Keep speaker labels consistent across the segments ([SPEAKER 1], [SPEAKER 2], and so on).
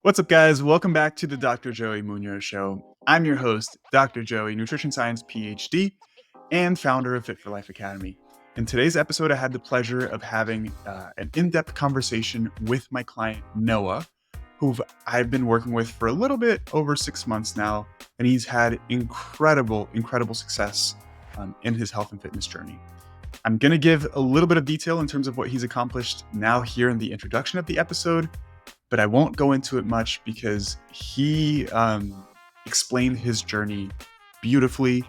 [SPEAKER 1] What's up, guys? Welcome back to the Dr. Joey Munoz Show. I'm your host, Dr. Joey, Nutrition Science Ph.D. and founder of Fit for Life Academy. In today's episode, I had the pleasure of having an in-depth conversation with my client, Noah, who I've been working with for a little bit over 6 months now, and he's had incredible success in his health and fitness journey. I'm going to give a little bit of detail in terms of what he's accomplished now here in the introduction of the episode, but I won't go into it much because he explained his journey beautifully,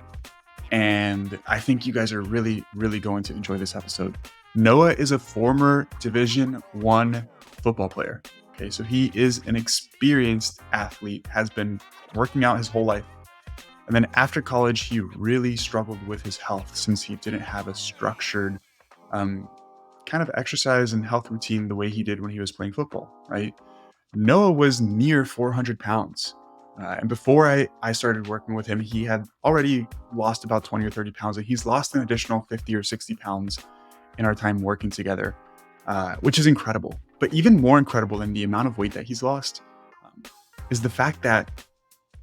[SPEAKER 1] and I think you guys are really going to enjoy this episode. Noah is a former Division I football player. Okay, so he is an experienced athlete, has been working out his whole life. And then after college, he really struggled with his health since he didn't have a structured kind of exercise and health routine the way he did when he was playing football, right? Noah was near 400 pounds. And before I started working with him, he had already lost about 20 or 30 pounds. And he's lost an additional 50 or 60 pounds in our time working together, which is incredible. But even more incredible than the amount of weight that he's lost is the fact that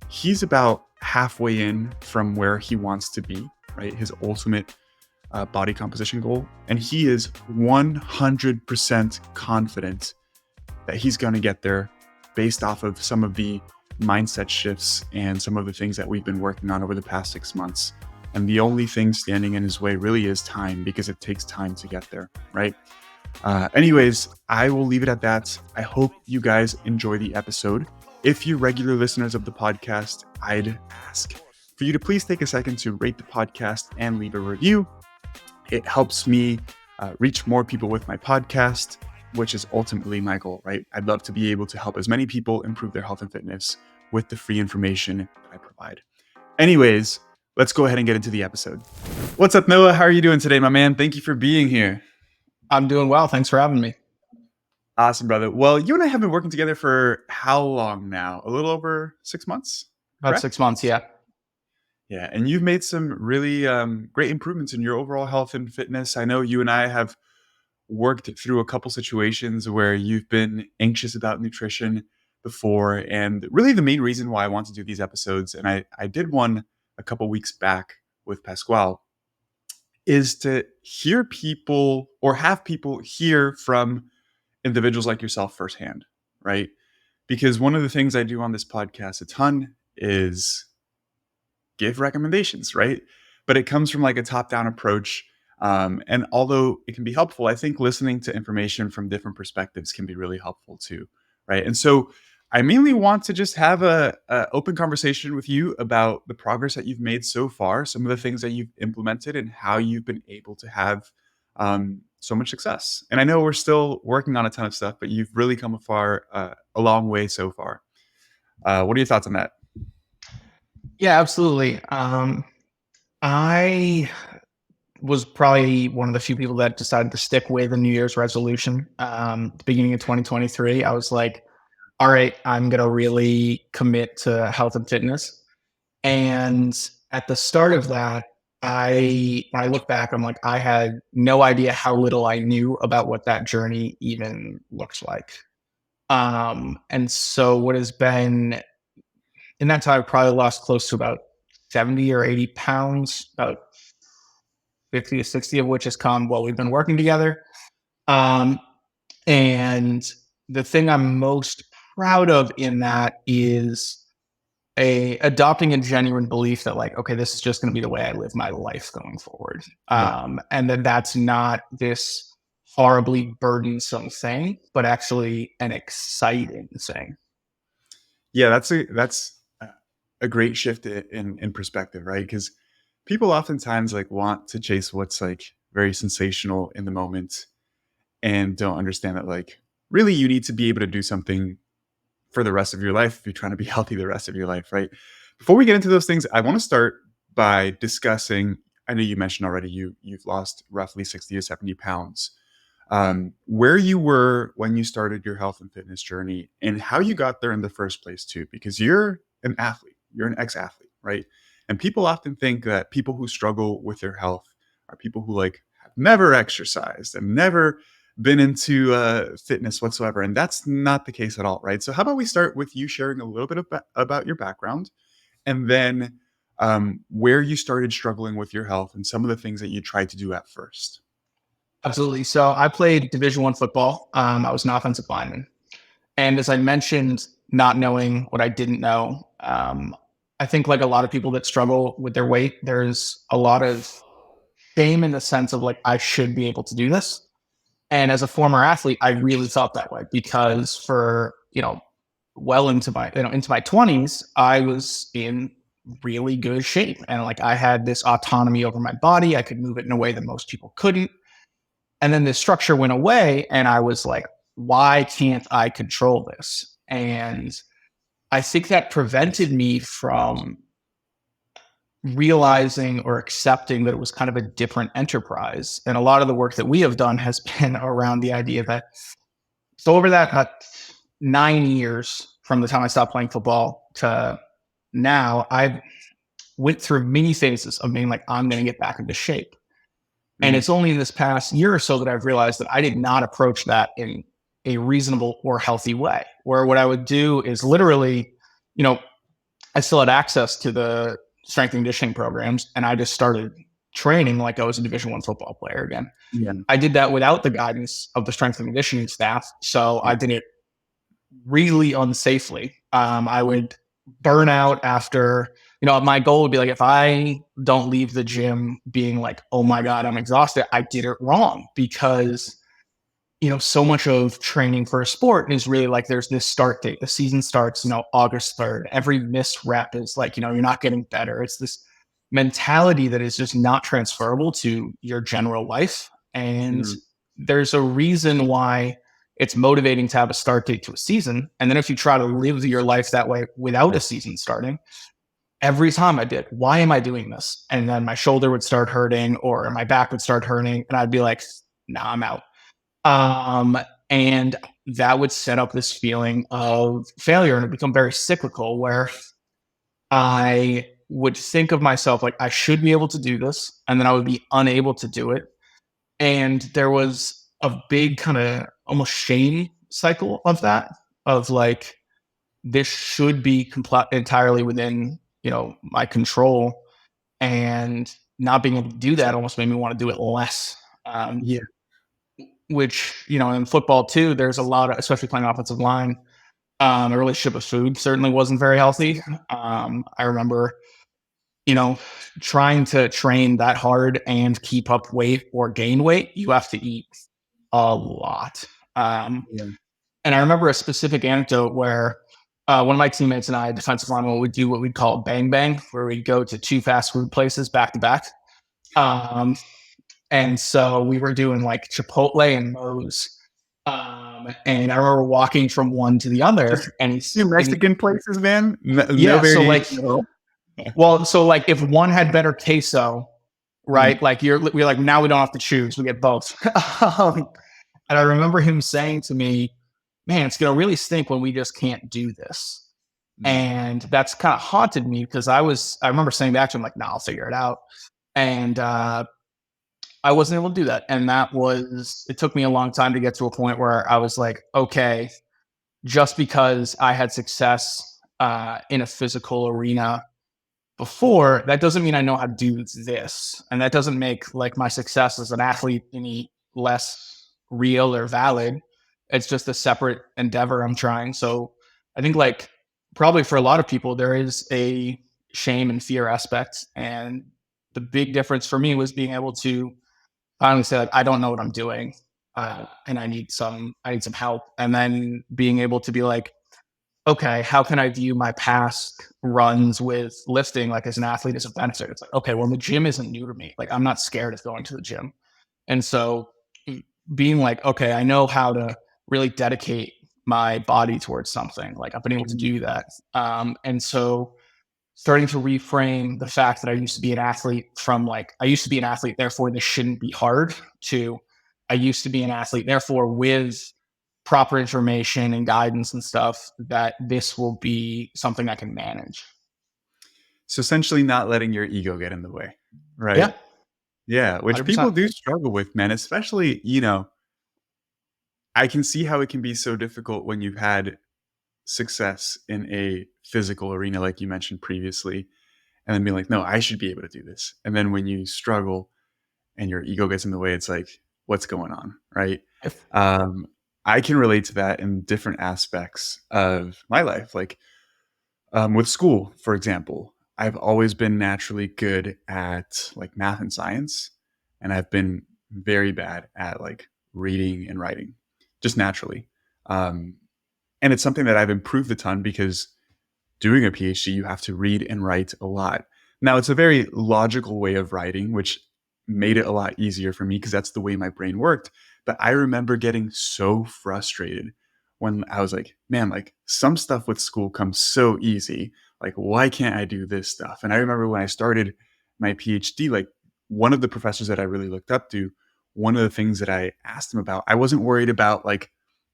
[SPEAKER 1] he's about halfway in from where he wants to be, right? His ultimate body composition goal. And he is 100% confident that he's going to get there based off of some of the mindset shifts and some of the things that we've been working on over the past 6 months. And the only thing standing in his way really is time, because it takes time to get there, right? Anyways, I will leave it at that. I hope you guys enjoy the episode. If you're regular listeners of the podcast, I'd ask for you to please take a second to rate the podcast and leave a review. It helps me reach more people with my podcast, which is ultimately my goal, right? I'd love to be able to help as many people improve their health and fitness with the free information that I provide. Anyways, let's go ahead and get into the episode. What's up, Noah? How are you doing today, my man? Thank you for being here.
[SPEAKER 2] I'm doing well. Thanks for having me.
[SPEAKER 1] Awesome, brother. Well, you and I have been working together for how long now? A little over 6 months?
[SPEAKER 2] About
[SPEAKER 1] Correct?
[SPEAKER 2] 6 months, yeah.
[SPEAKER 1] Yeah, and you've made some really great improvements in your overall health and fitness. I know you and I have worked through a couple situations where you've been anxious about nutrition before. And really the main reason why I want to do these episodes, and I did one a couple weeks back with Pasquale, is to hear people or have people hear from individuals like yourself firsthand, right? Because one of the things I do on this podcast a ton is give recommendations, right? But it comes from like a top-down approach. And although it can be helpful, I think listening to information from different perspectives can be really helpful too, right? And so I mainly want to just have a open conversation with you about the progress that you've made so far, some of the things that you've implemented, and how you've been able to have so much success. And I know we're still working on a ton of stuff, but you've really come a long way so far. What are your thoughts on that?
[SPEAKER 2] Yeah, absolutely. I was probably one of the few people that decided to stick with a New Year's resolution. The beginning of 2023, I was like, all right, I'm going to really commit to health and fitness. And at the start of that, when I look back, I'm like, I had no idea how little I knew about what that journey even looks like. And so what has been in that time, I probably lost close to about 70 or 80 pounds, about 50 to 60 of which has come while we've been working together. Um, and the thing I'm most proud of in that is adopting a genuine belief that, like, okay, this is just going to be the way I live my life going forward.
[SPEAKER 1] Yeah.
[SPEAKER 2] And then that's not this horribly burdensome thing, but actually an exciting thing.
[SPEAKER 1] Yeah, that's a great shift in perspective, right? Because people oftentimes like want to chase what's like very sensational in the moment and don't understand that like really you need to be able to do something for the rest of your life if you're trying to be healthy the rest of your life, right? Before we get into those things, I want to start by discussing. I know you mentioned already you've lost roughly 60 to 70 pounds. Where you were when you started your health and fitness journey and how you got there in the first place too, because you're an athlete, you're an ex-athlete, right? And people often think that people who struggle with their health are people who like have never exercised and never been into fitness whatsoever, and that's not the case at all, right? So how about we start with you sharing a little bit about your background, and then where you started struggling with your health and some of the things that you tried to do at first.
[SPEAKER 2] Absolutely. So I played Division I football. I was an offensive lineman, and as I mentioned, not knowing what I didn't know, I think like a lot of people that struggle with their weight, there's a lot of shame in the sense of like I should be able to do this. And as a former athlete, I really felt that way because for well into my 20s, I was in really good shape, and like I had this autonomy over my body. I could move it in a way that most people couldn't. And then this structure went away, and I was like, why can't I control this? And I think that prevented me from realizing or accepting that it was kind of a different enterprise. And a lot of the work that we have done has been around the idea that so over that 9 years from the time I stopped playing football to now, I've went through many phases of being like, I'm going to get back into shape. And
[SPEAKER 1] Mm,
[SPEAKER 2] it's only this past year or so that I've realized that I did not approach that in a reasonable or healthy way. Where what I would do is literally, you know, I still had access to the strength and conditioning programs, and I just started training like I was a Division I football player again.
[SPEAKER 1] yeah,
[SPEAKER 2] I did that without the guidance of the strength and conditioning staff, so
[SPEAKER 1] yeah,
[SPEAKER 2] I did it really unsafely. I would burn out after, my goal would be like, if I don't leave the gym being like, oh my God, I'm exhausted, I did it wrong because, so much of training for a sport is really like there's this start date. The season starts, August 3rd. Every missed rep is like, you're not getting better. It's this mentality that is just not transferable to your general life. And
[SPEAKER 1] mm,
[SPEAKER 2] there's a reason why it's motivating to have a start date to a season. And then if you try to live your life that way without a season starting, every time I did, why am I doing this? And then my shoulder would start hurting or my back would start hurting. And I'd be like, nah, I'm out. Um, and that would set up this feeling of failure and it become very cyclical where I would think of myself like I should be able to do this, and then I would be unable to do it. And there was a big kind of almost shame cycle of that, of like, this should be entirely within, my control. And not being able to do that almost made me want to do it less.
[SPEAKER 1] yeah,
[SPEAKER 2] Which, in football too, there's a lot of, especially playing offensive line, a relationship with food certainly wasn't very healthy. I remember you know, trying to train that hard and keep up weight or gain weight, you have to eat a lot. Um,
[SPEAKER 1] yeah.
[SPEAKER 2] and I remember a specific anecdote where one of my teammates and I, defensive lineman, would do what we'd call bang bang, where we'd go to two fast food places back to back. Um, and so we were doing like Chipotle and Moe's. And I remember walking from one to the other,
[SPEAKER 1] Just
[SPEAKER 2] and
[SPEAKER 1] two
[SPEAKER 2] he,
[SPEAKER 1] Mexican places, man. No
[SPEAKER 2] yeah. So
[SPEAKER 1] variation
[SPEAKER 2] like,
[SPEAKER 1] at all.
[SPEAKER 2] if one had better queso,
[SPEAKER 1] Mm,
[SPEAKER 2] right? Like we're like, now we don't have to choose; we get both. um, and I remember him saying to me, "Man, it's gonna really stink when we just can't do this."
[SPEAKER 1] mm,
[SPEAKER 2] And that's kind of haunted me because I remember saying back to him like, "Nah, I'll figure it out." And I wasn't able to do that, and it took me a long time to get to a point where I was like, okay, just because I had success in a physical arena before, that doesn't mean I know how to do this. And that doesn't make like my success as an athlete any less real or valid. It's just a separate endeavor I'm trying. So I think like probably for a lot of people, there is a shame and fear aspect. And the big difference for me was being able to finally say like, I don't know what I'm doing. And I need some help. And then being able to be like, okay, how can I view my past runs with lifting like as an athlete as a benefit? It's like, okay, well, the gym isn't new to me. Like, I'm not scared of going to the gym. And so being like, okay, I know how to really dedicate my body towards something. Like, I've been able to
[SPEAKER 1] mm,
[SPEAKER 2] do that. And so starting to reframe the fact that I used to be an athlete from like, I used to be an athlete, therefore this shouldn't be hard, to I used to be an athlete, therefore with proper information and guidance and stuff, that this will be something I can manage.
[SPEAKER 1] So essentially, not letting your ego get in the way, right?
[SPEAKER 2] Yeah,
[SPEAKER 1] Yeah, which people
[SPEAKER 2] 100%.
[SPEAKER 1] do struggle with, man. Especially, I can see how it can be so difficult when you've had success in a physical arena, like you mentioned previously, and then being like, no, I should be able to do this. And then when you struggle and your ego gets in the way, it's like, what's going on, right?
[SPEAKER 2] If
[SPEAKER 1] Um, I can relate to that in different aspects of my life. Like with school, for example, I've always been naturally good at like math and science, and I've been very bad at like reading and writing, just naturally. Um, and it's something that I've improved a ton because doing a PhD, you have to read and write a lot. Now, it's a very logical way of writing, which made it a lot easier for me because that's the way my brain worked. But I remember getting so frustrated when I was like, man, like some stuff with school comes so easy. Like, why can't I do this stuff? And I remember when I started my PhD, like one of the professors that I really looked up to, one of the things that I asked him about, I wasn't worried about like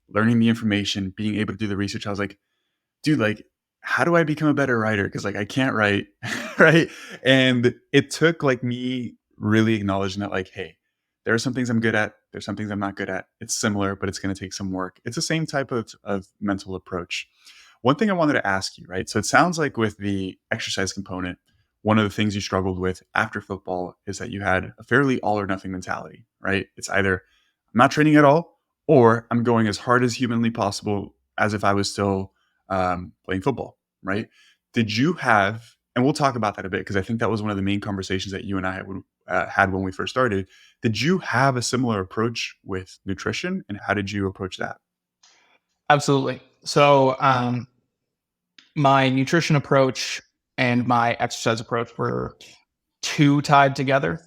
[SPEAKER 1] learning the information, being able to do the research. I was like, dude, like, how do I become a better writer? Because like I can't write, right? And it took like me really acknowledging that, like, hey, there are some things I'm good at. There's some things I'm not good at. It's similar, but it's going to take some work. It's the same type of mental approach. One thing I wanted to ask you, right? So it sounds like with the exercise component, one of the things you struggled with after football is that you had a fairly all or nothing mentality, right? It's either I'm not training at all, or I'm going as hard as humanly possible as if I was still playing football, right? Did you have, and we'll talk about that a bit because I think that was one of the main conversations that you and I had when we first started. Did you have a similar approach with nutrition, and how did you approach that?
[SPEAKER 2] Absolutely. So, my nutrition approach and my exercise approach were too tied together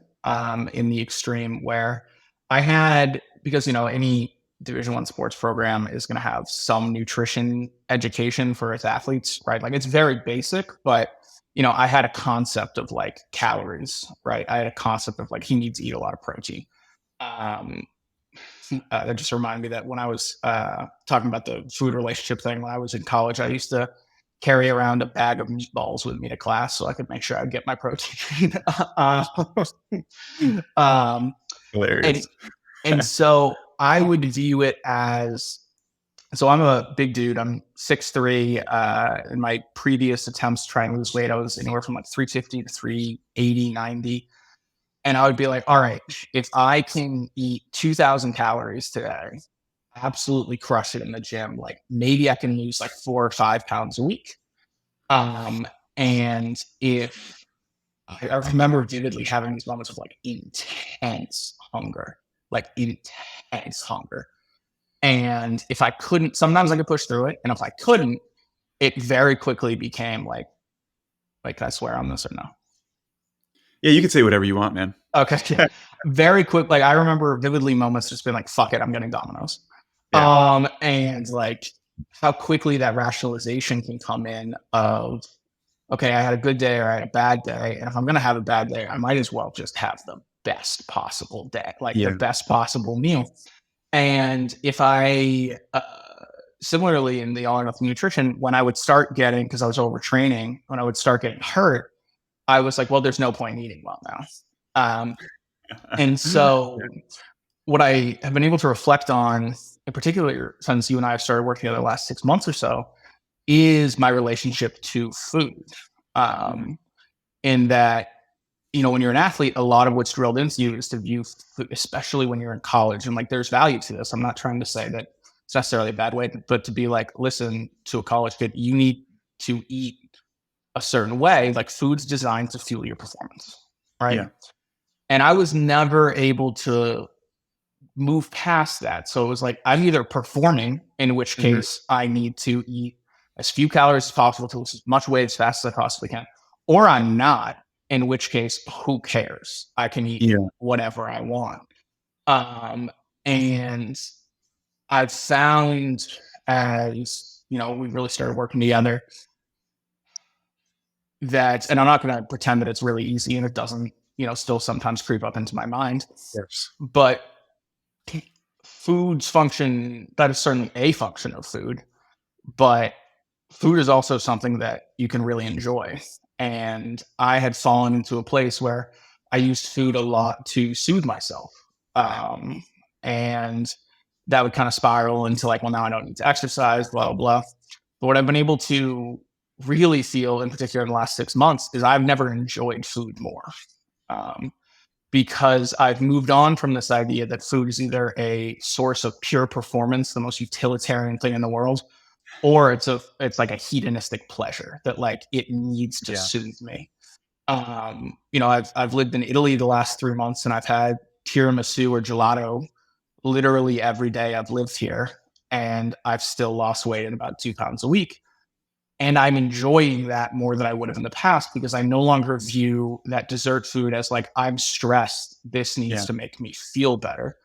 [SPEAKER 2] in the extreme where I had, because any Division 1 sports program is going to have some nutrition education for its athletes, right? Like it's very basic, but I had a concept of like calories, right? I had a concept of like he needs to eat a lot of protein. Um, that just reminded me that when I was talking about the food relationship thing, when I was in college, I used to carry around a bag of meatballs with me to class so I could make sure I'd get my protein. um, and
[SPEAKER 1] Hilarious.
[SPEAKER 2] and so I would view it as, so I'm a big dude. I'm 6'3". In my previous attempts to try and lose weight, I was anywhere from like 350 to 380, 90. And I would be like, all right, if I can eat 2,000 calories today, absolutely crush it in the gym, like maybe I can lose like 4 or 5 pounds a week. Um, and if I remember vividly having these moments of like intense hunger, like intense hunger. And if I couldn't, sometimes I could push through it. And if I couldn't, it very quickly became like, can I swear on this or no?
[SPEAKER 1] Yeah, you can say whatever you want, man.
[SPEAKER 2] Okay. Yeah. Very quick. Like I remember vividly moments just being like, fuck it, I'm getting Domino's.
[SPEAKER 1] Yeah,
[SPEAKER 2] And like how quickly that rationalization can come in of, okay, I had a good day or I had a bad day. And if I'm going to have a bad day, I might as well just have the best possible day, like the
[SPEAKER 1] yeah,
[SPEAKER 2] best possible meal. And if I, similarly in the all or nothing nutrition, when I would start getting, because I was overtraining, when I would start getting hurt, I was like, well, there's no point in eating well now. Um, and so what I have been able to reflect on, in particular, since you and I have started working together the last 6 months or so, is my relationship to food.
[SPEAKER 1] Mhm.
[SPEAKER 2] Um, in that, when you're an athlete, a lot of what's drilled into you is to view food, especially when you're in college. And like, there's value to this. I'm not trying to say that it's necessarily a bad way, but to be like, listen to a college kid, you need to eat a certain way. Like, food's designed to fuel your performance, right?
[SPEAKER 1] Yeah.
[SPEAKER 2] And I was never able to move past that. So it was like, I'm either performing, in which
[SPEAKER 1] Mhm.
[SPEAKER 2] case I need to eat as few calories as possible to lose as much weight as fast as I possibly can, or I'm not, in which case, who cares? I can eat
[SPEAKER 1] Yeah.
[SPEAKER 2] whatever I want. And I've found, as we really started working together, that, and I'm not going to pretend that it's really easy, and it doesn't, still sometimes creep up into my mind,
[SPEAKER 1] Yes.
[SPEAKER 2] but food's function, that is certainly a function of food, but food is also something that you can really enjoy. And I had fallen into a place where I used food a lot to soothe myself. And that would kind of spiral into like, well, now I don't need to exercise, blah, blah, blah. But what I've been able to really feel in particular in the last 6 months is I've never enjoyed food more. Um, because I've moved on from this idea that food is either a source of pure performance, the most utilitarian thing in the world, or it's like a hedonistic pleasure that like it needs to
[SPEAKER 1] Yeah.
[SPEAKER 2] soothe me. I've lived in Italy the last 3 months and I've had tiramisu or gelato literally every day I've lived here, and I've still lost weight at about 2 pounds a week. And I'm enjoying that more than I would have in the past because I no longer view that dessert food as like, I'm stressed. This needs
[SPEAKER 1] Yeah.
[SPEAKER 2] to make me feel better.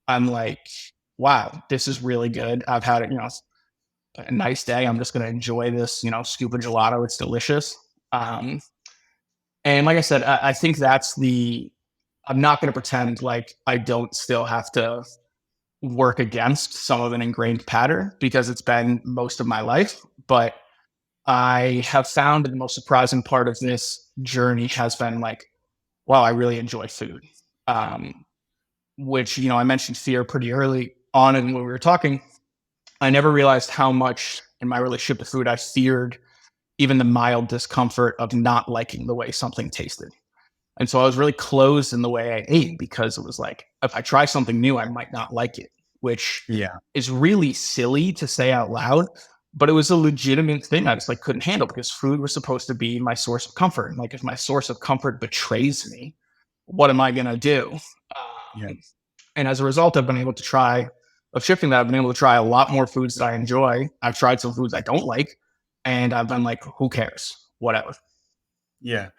[SPEAKER 2] I'm like, wow, this is really good. I've had it, a nice day. I'm just going to enjoy this, scoop of gelato. It's delicious. Um, and like I said, I think I'm not going to pretend like I don't still have to work against some of an ingrained pattern because it's been most of my life. But I have found the most surprising part of this journey has been like, wow, I really enjoy food. Um, which, I mentioned fear pretty early on. And when we were talking, I never realized how much in my relationship to food I feared even the mild discomfort of not liking the way something tasted. And so I was really closed in the way I ate because it was like, if I try something new, I might not like it, which
[SPEAKER 1] Yeah.
[SPEAKER 2] is really silly to say out loud, but it was a legitimate thing I just like couldn't handle because food was supposed to be my source of comfort. And like, if my source of comfort betrays me, what am I going to do?
[SPEAKER 1] Yeah.
[SPEAKER 2] And as a result, of shifting that, I've been able to try a lot more foods that I enjoy. I've tried some foods I don't like, and I've been like, who cares? Whatever.
[SPEAKER 1] Yeah.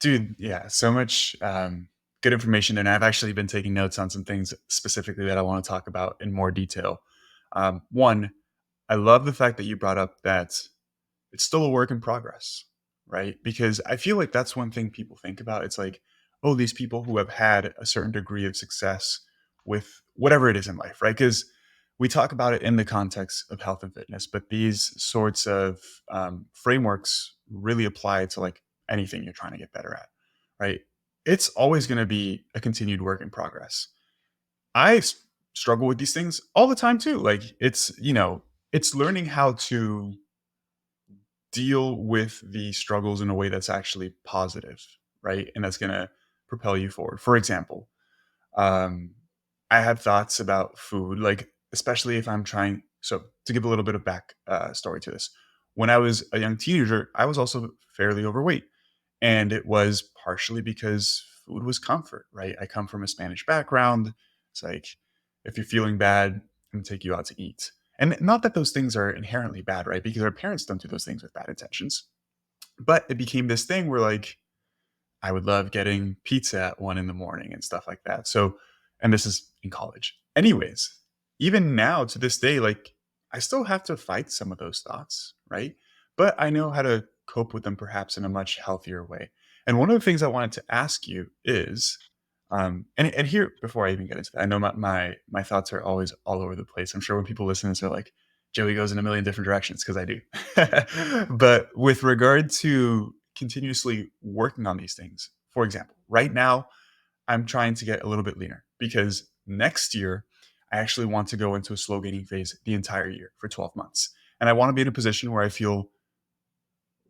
[SPEAKER 1] Dude, yeah, so much good information. And I've actually been taking notes on some things specifically that I want to talk about in more detail. One, I love the fact that you brought up that it's still a work in progress, right? Because I feel like that's one thing people think about. It's like, oh, these people who have had a certain degree of success with whatever it is in life, right? Because we talk about it in the context of health and fitness, but these sorts of frameworks really apply to like anything you're trying to get better at, right? It's always going to be a continued work in progress. I struggle with these things all the time too. Like it's learning how to deal with the struggles in a way that's actually positive, right? And that's going to propel you forward. For example, um, I have thoughts about food, like especially if I'm trying. So to give a little bit of back story to this, when I was a young teenager, I was also fairly overweight, and it was partially because food was comfort, right? I come from a Spanish background. It's like if you're feeling bad, I'm gonna take you out to eat. And not that those things are inherently bad, right? Because our parents don't do those things with bad intentions. But it became this thing where like I would love getting pizza at 1 in the morning and stuff like that. So, and this is in college. Anyways, even now to this day, like I still have to fight some of those thoughts, right? But I know how to cope with them perhaps in a much healthier way. And one of the things I wanted to ask you is, and here before I even get into that, I know my thoughts are always all over the place. I'm sure when people listen to this, they're like, Joey goes in a million different directions because I do. But with regard to continuously working on these things, for example, right now I'm trying to get a little bit leaner because next year I actually want to go into a slow gaining phase the entire year for 12 months. And I want to be in a position where I feel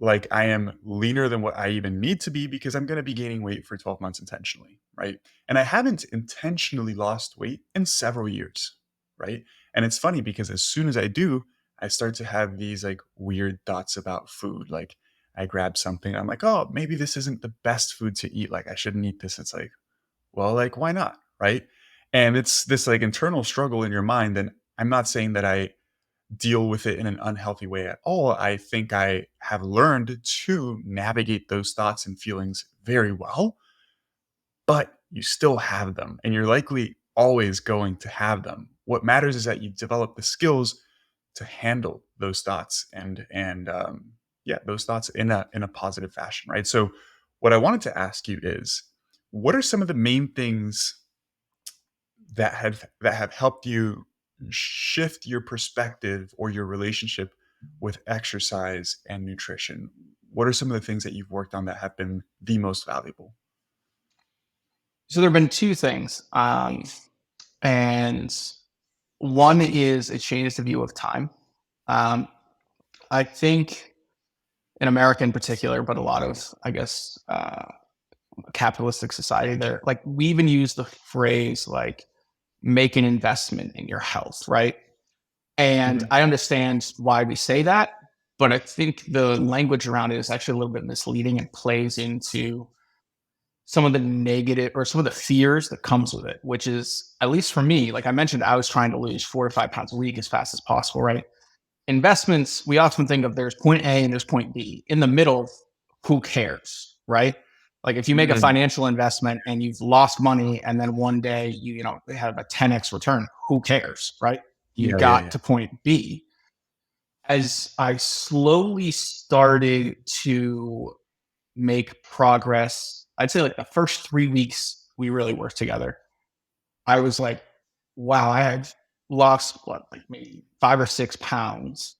[SPEAKER 1] like I am leaner than what I even need to be because I'm going to be gaining weight for 12 months intentionally, right? And I haven't intentionally lost weight in several years, right? And it's funny because as soon as I do, I start to have these like weird thoughts about food. Like I grab something, I'm like, oh, maybe this isn't the best food to eat. Like I shouldn't eat this. It's like, well, like why not, right? And it's this like internal struggle in your mind. And I'm not saying that I deal with it in an unhealthy way at all. I think I have learned to navigate those thoughts and feelings very well, but you still have them and you're likely always going to have them. What matters is that you develop the skills to handle those thoughts and yeah, those thoughts in a positive fashion, right? So what I wanted to ask you is what are some of the main things that have helped you shift your perspective or your relationship with exercise and nutrition? What are some of the things that you've worked on that have been the most valuable?
[SPEAKER 2] So there have been two things. And One is it changes the view of time. Um, I think in America in particular, but a lot of, I guess, capitalistic society, there, like we even use the phrase like make an investment in your health, right? And
[SPEAKER 1] Mhm.
[SPEAKER 2] I understand why we say that, but I think the language around it is actually a little bit misleading and plays into some of the negative or some of the fears that comes with it, which is, at least for me, like I mentioned, I was trying to lose 4 to 5 pounds a week as fast as possible, right? Investments, we often think of there's point A and there's point B. In the middle, who cares, right? Like if you make a
[SPEAKER 1] Mhm.
[SPEAKER 2] financial investment and you've lost money and then one day you have a 10x return, who cares, right? You
[SPEAKER 1] Yeah, yeah,
[SPEAKER 2] got
[SPEAKER 1] yeah.
[SPEAKER 2] to point B. As I slowly started to make progress, I'd say like the first 3 weeks we really worked together, I was like, wow, I had lost what, like maybe 5 or 6 pounds,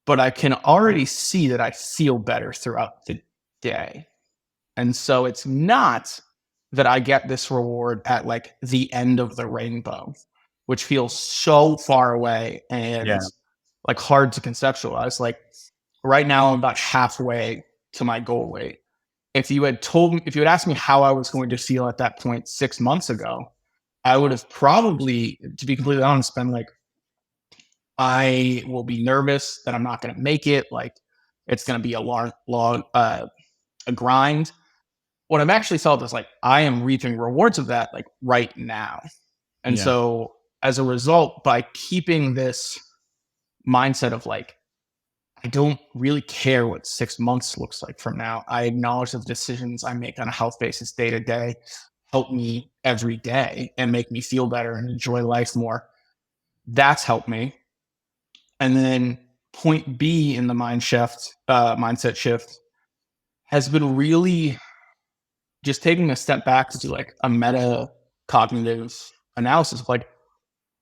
[SPEAKER 2] but I can already see that I feel better throughout the day. And so it's not that I get this reward at like the end of the rainbow, which feels so far away and
[SPEAKER 1] Yeah.
[SPEAKER 2] like hard to conceptualize. Like right now, I'm about halfway to my goal weight. If you had asked me how I was going to feel at that point 6 months ago, I would have probably, to be completely honest, been like, I will be nervous that I'm not going to make it. Like it's going to be a grind. What I've actually felt is like I am reaping rewards of that like right now. And
[SPEAKER 1] Yeah.
[SPEAKER 2] so as a result, by keeping this mindset of like, I don't really care what 6 months looks like from now. I acknowledge that the decisions I make on a health basis day to day help me every day and make me feel better and enjoy life more. That's helped me. And then point B in the mindset shift has been really just taking a step back to do like a meta cognitive analysis of like,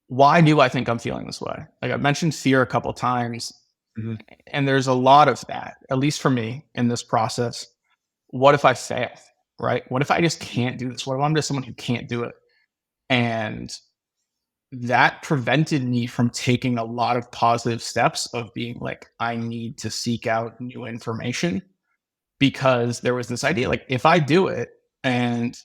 [SPEAKER 2] why do I think I'm feeling this way? Like I've mentioned fear a couple of times,
[SPEAKER 1] Mhm.
[SPEAKER 2] and there's a lot of that, at least for me in this process. What if I fail? Right? What if I just can't do this? What if I'm just someone who can't do it? And that prevented me from taking a lot of positive steps of being like, I need to seek out new information because there was this idea like, if I do it, and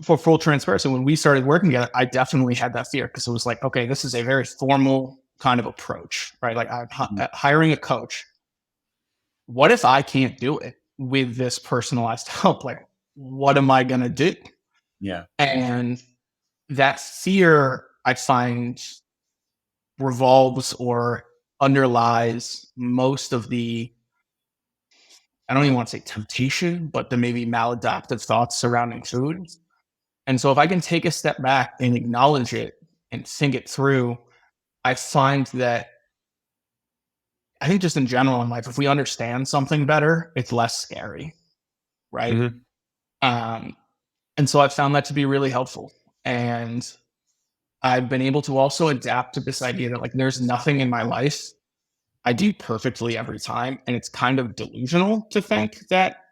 [SPEAKER 2] for full transparency, when we started working together, I definitely had that fear because it was like, okay, this is a very formal kind of approach, right? Like I'm
[SPEAKER 1] Mhm.
[SPEAKER 2] hiring a coach. What if I can't do it with this personalized help? Like, what am I going to do?
[SPEAKER 1] Yeah.
[SPEAKER 2] And that fear I find revolves or underlies most of the, I don't even want to say temptation, but the maybe maladaptive thoughts surrounding food. And so if I can take a step back and acknowledge it and think it through, I find that I think just in general in life, if we understand something better, it's less scary, right?
[SPEAKER 1] Mhm.
[SPEAKER 2] Um, and so I've found that to be really helpful. And I've been able to also adapt to this idea that like there's nothing in my life I do perfectly every time. And it's kind of delusional to think that,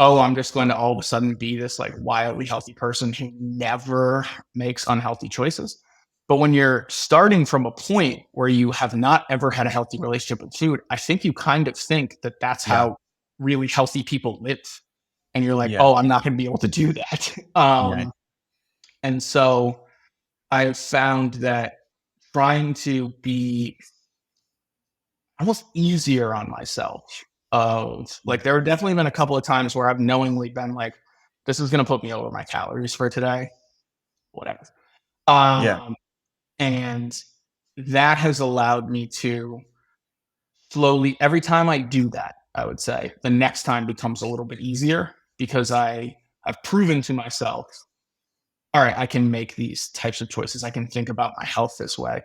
[SPEAKER 2] oh, I'm just going to all of a sudden be this like wildly healthy person who never makes unhealthy choices. But when you're starting from a point where you have not ever had a healthy relationship with food, I think you kind of think that that's
[SPEAKER 1] Yeah.
[SPEAKER 2] how really healthy people live. And you're like,
[SPEAKER 1] Yeah.
[SPEAKER 2] oh, I'm not going to be able to do that.
[SPEAKER 1] Yeah.
[SPEAKER 2] And so I've found that trying to be almost easier on myself of like there have definitely been a couple of times where I've knowingly been like, this is gonna put me over my calories for today, whatever.
[SPEAKER 1] Yeah.
[SPEAKER 2] Um, and that has allowed me to slowly every time I do that, I would say the next time becomes a little bit easier because I've proven to myself, all right, I can make these types of choices. I can think about my health this way,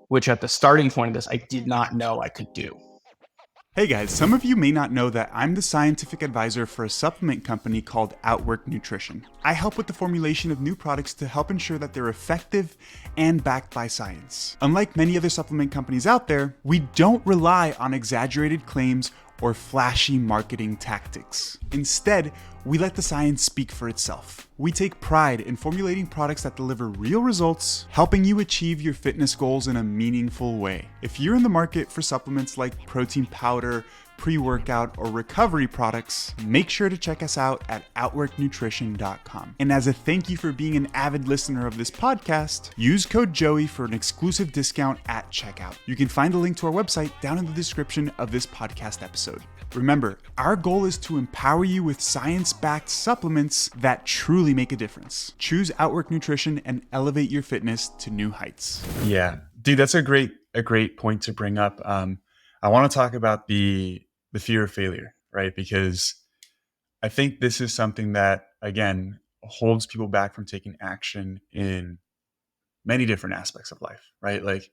[SPEAKER 2] which at the starting point of this, I did not know I could do.
[SPEAKER 1] Hey guys, some of you may not know that I'm the scientific advisor for a supplement company called Outwork Nutrition. I help with the formulation of new products to help ensure that they're effective and backed by science. Unlike many other supplement companies out there, we don't rely on exaggerated claims or flashy marketing tactics. Instead, we let the science speak for itself. We take pride in formulating products that deliver real results, helping you achieve your fitness goals in a meaningful way. If you're in the market for supplements like protein powder, pre-workout, or recovery products, make sure to check us out at outworknutrition.com. And as a thank you for being an avid listener of this podcast, use code Joey for an exclusive discount at checkout. You can find the link to our website down in the description of this podcast episode. Remember, our goal is to empower you with science-backed supplements that truly make a difference. Choose Outwork Nutrition and elevate your fitness to new heights. Yeah, dude, that's a great point to bring up. I want to talk about the fear of failure, right? Because I think this is something that, again, holds people back from taking action in many different aspects of life, right? Like,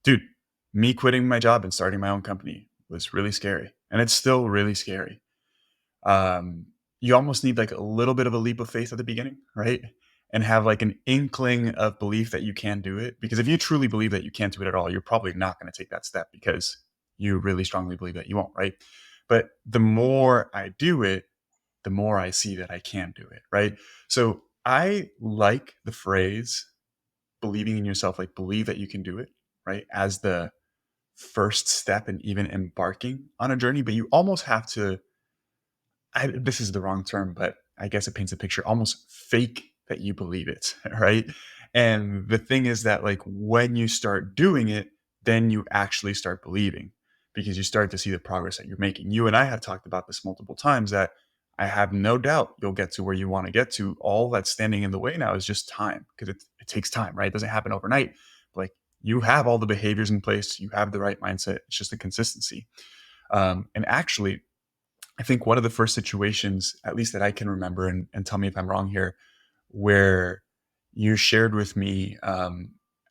[SPEAKER 1] dude, me quitting my job and starting my own company was really scary, and it's still really scary. You almost need like a little bit of a leap of faith at the beginning, right? And have like an inkling of belief that you can do it. Because if you truly believe that you can't do it at all, you're probably not going to take that step because you really strongly believe that you won't, right? But the more I do it, the more I see that I can do it, right? So I like the phrase believing in yourself, like believe that you can do it, right? As the first step in even embarking on a journey. But you almost have to, this is the wrong term, but I guess it paints a picture, almost fake that you believe it, right? And the thing is that like when you start doing it, then you actually start believing because you start to see the progress that you're making. You and I have talked about this multiple times that I have no doubt you'll get to where you want to get to. All that's standing in the way now is just time because it takes time, right? It doesn't happen overnight. But like you have all the behaviors in place, you have the right mindset. It's just the consistency. And actually, I think one of the first situations, at least that I can remember, and tell me if I'm wrong here, where you shared with me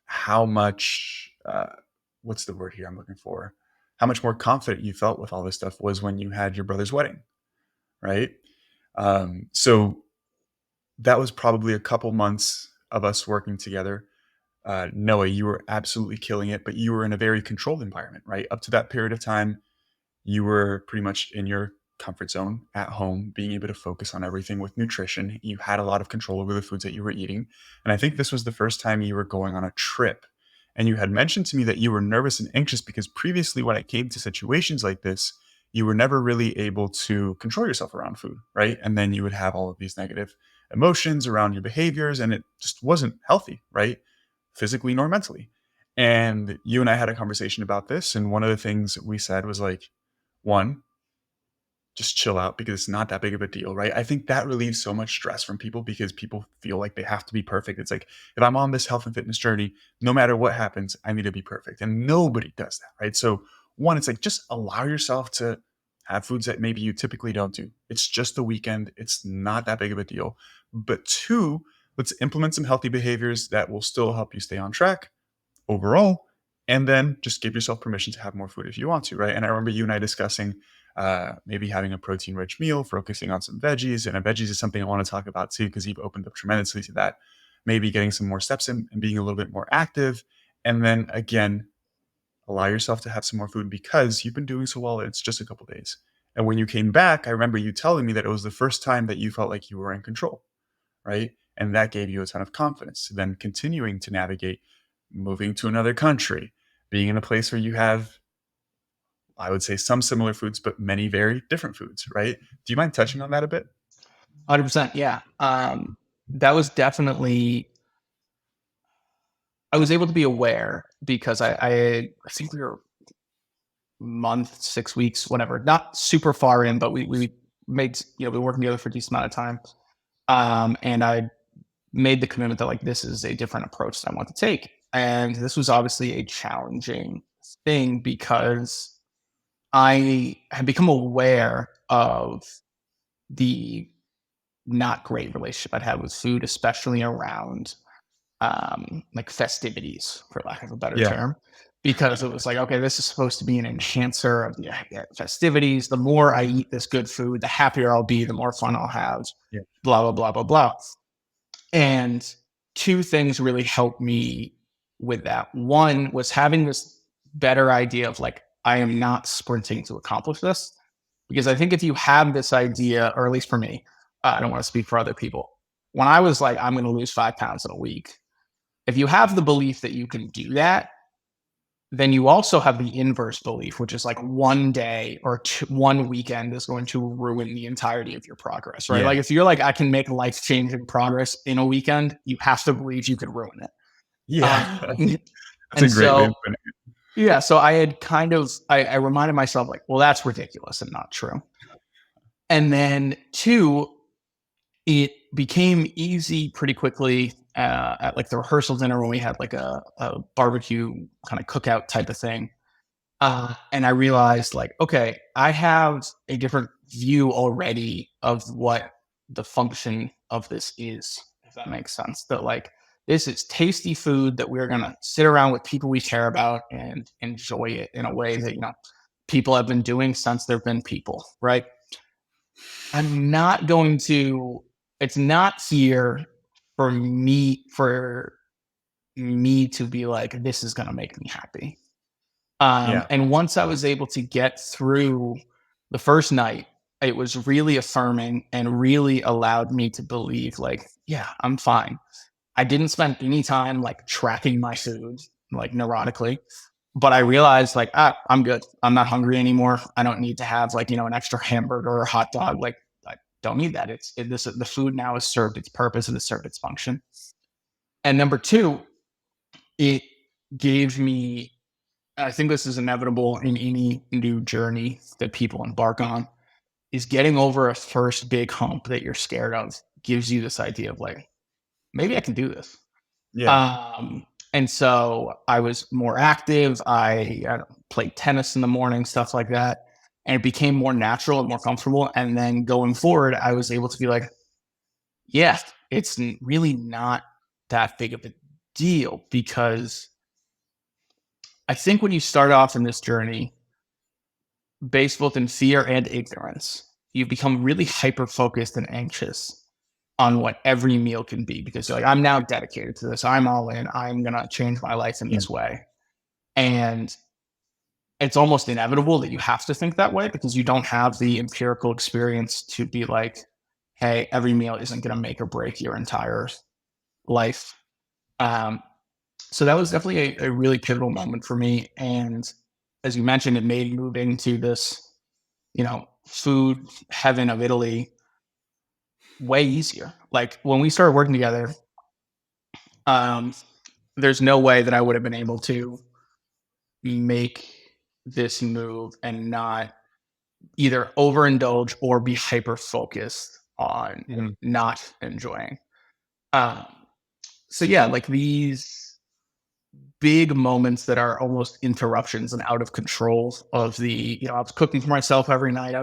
[SPEAKER 1] how much, what's the word here I'm looking for? How much more confident you felt with all this stuff was when you had your brother's wedding, right? So that was probably a couple months of us working together. Noah, you were absolutely killing it, but you were in a very controlled environment, right? Up to that period of time, you were pretty much in your comfort zone at home, being able to focus on everything with nutrition. You had a lot of control over the foods that you were eating. And I think this was the first time you were going on a trip. And you had mentioned to me that you were nervous and anxious because previously, when it came to situations like this, you were never really able to control yourself around food, right? And then you would have all of these negative emotions around your behaviors, and it just wasn't healthy, right? Physically nor mentally. And you and I had a conversation about this. And one of the things we said was like, one, just chill out because it's not that big of a deal, right? I think that relieves so much stress from people because people feel like they have to be perfect. It's like, if I'm on this health and fitness journey, no matter what happens, I need to be perfect. And nobody does that, right? So, one, it's like just allow yourself to have foods that maybe you typically don't do. It's just the weekend, it's not that big of a deal. But two, let's implement some healthy behaviors that will still help you stay on track overall, and then just give yourself permission to have more food if you want to, right? And I remember you and I discussing maybe having a protein-rich meal, focusing on some veggies, and veggies is something I want to talk about too because you've opened up tremendously to that. Maybe getting some more steps in and being a little bit more active, and then again, allow yourself to have some more food because you've been doing so well. It's just a couple days, and when you came back, I remember you telling me that it was the first time that you felt like you were in control, right? And that gave you a ton of confidence. Then continuing to navigate moving to another country, being in a place where you have, I would say, some similar foods, but many very different foods, right? Do you mind touching on that a bit?
[SPEAKER 2] 100%. Yeah. That was definitely, I was able to be aware because I think we were month, 6 weeks, whatever, not super far in, but we made, we were working together for a decent amount of time. And I made the commitment that like, this is a different approach that I want to take. And this was obviously a challenging thing because I had become aware of the not great relationship I'd had with food, especially around like festivities, for lack of a better
[SPEAKER 1] Yeah.
[SPEAKER 2] term, because it was like, okay, this is supposed to be an enhancer of the festivities. The more I eat this good food, the happier I'll be, the more fun I'll have,
[SPEAKER 1] Yeah.
[SPEAKER 2] blah, blah, blah, blah, blah. And two things really helped me with that. One was having this better idea of like, I am not sprinting to accomplish this. Because I think if you have this idea, or at least for me, I don't want to speak for other people. When I was like, I'm going to lose 5 pounds in a week, if you have the belief that you can do that, then you also have the inverse belief, which is like one day or one weekend is going to ruin the entirety of your progress, right?
[SPEAKER 1] Yeah.
[SPEAKER 2] Like if you're like, I can make life changing progress in a weekend, you have to believe you could ruin it.
[SPEAKER 1] Yeah.
[SPEAKER 2] Um,
[SPEAKER 1] That's a
[SPEAKER 2] and
[SPEAKER 1] great way of
[SPEAKER 2] so,
[SPEAKER 1] putting it.
[SPEAKER 2] yeah, so I had kind of, I reminded myself like, well, that's ridiculous and not true. And then two, it became easy pretty quickly at like the rehearsal dinner when we had like a barbecue kind of cookout type of thing. And I realized like, okay, I have a different view already of what the function of this is, if that makes sense. That like this is tasty food that we're gonna sit around with people we care about and enjoy it in a way that, people have been doing since there've been people, right? I'm not going to, it's not here for me to be like, this is gonna make me happy.
[SPEAKER 1] Yeah.
[SPEAKER 2] And once I was able to get through the first night, it was really affirming and really allowed me to believe, like, yeah, I'm fine. I didn't spend any time like tracking my food like neurotically, but I realized like, I'm good. I'm not hungry anymore. I don't need to have like, an extra hamburger or hot dog. Like, I don't need that. The food now has served its purpose and has served its function. And number two, it gave me, I think this is inevitable in any new journey that people embark on, is getting over a first big hump that you're scared of gives you this idea of like, maybe I can do this.
[SPEAKER 1] Yeah.
[SPEAKER 2] And so I was more active. I played tennis in the morning, stuff like that. And it became more natural and more comfortable. And then going forward, I was able to be like, yeah, it's really not that big of a deal, because I think when you start off in this journey, based both in fear and ignorance, you become really hyper focused and anxious on what every meal can be, because you're like, I'm now dedicated to this. I'm all in. I'm going to change my life in
[SPEAKER 1] Yeah.
[SPEAKER 2] this way. And it's almost inevitable that you have to think that way because you don't have the empirical experience to be like, hey, every meal isn't going to make or break your entire life. Um, so that was definitely a really pivotal moment for me. And as you mentioned, it made moving to this, food heaven of Italy way easier. Like when we started working together, um, there's no way that I would have been able to make this move and not either overindulge or be hyper focused on
[SPEAKER 1] Mhm.
[SPEAKER 2] not enjoying. Um, so yeah, like these big moments that are almost interruptions and out of control of the, I was cooking for myself every night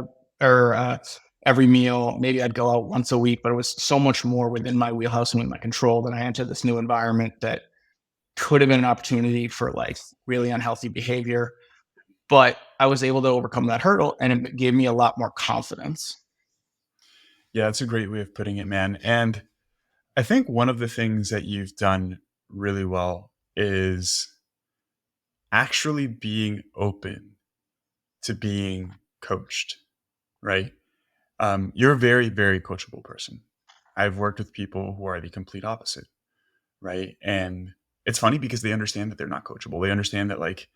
[SPEAKER 2] or every meal. Maybe I'd go out once a week, but it was so much more within my wheelhouse and within my control. Then I entered this new environment that could have been an opportunity for like really unhealthy behavior, but I was able to overcome that hurdle and it gave me a lot more confidence.
[SPEAKER 1] Yeah, that's a great way of putting it, man. And I think one of the things that you've done really well is actually being open to being coached, right? You're a very, very coachable person. I've worked with people who are the complete opposite, right? And it's funny because they understand that they're not coachable. They understand that like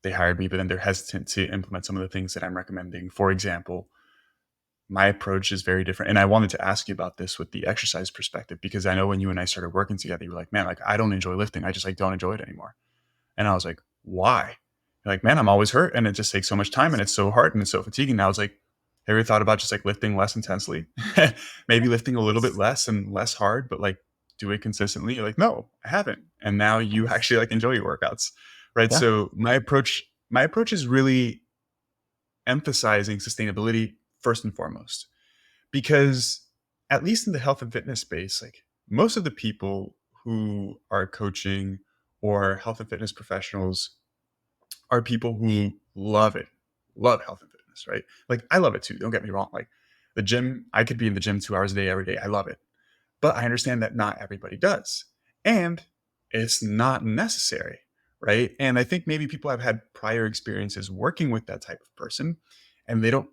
[SPEAKER 1] they hired me, but then they're hesitant to implement some of the things that I'm recommending. For example, my approach is very different. And I wanted to ask you about this with the exercise perspective, because I know when you and I started working together, you were like, man, like I don't enjoy lifting. I just like don't enjoy it anymore. And I was like, why? You're like, man, I'm always hurt and it just takes so much time and it's so hard and it's so fatiguing. And I was like, have you ever thought about just like lifting less intensely? Maybe lifting a little bit less and less hard, but like do it consistently? You're like, no, I haven't. And now you actually like enjoy your workouts. Right.
[SPEAKER 2] Yeah.
[SPEAKER 1] So my approach is really emphasizing sustainability first and foremost. Because at least in the health and fitness space, like most of the people who are coaching or health and fitness professionals are people who love it, love health and fitness, right? Like I love it too. Don't get me wrong. Like the gym, I could be in the gym 2 hours a day every day. I love it. But I understand that not everybody does. And it's not necessary, right? And I think maybe people have had prior experiences working with that type of person and they don't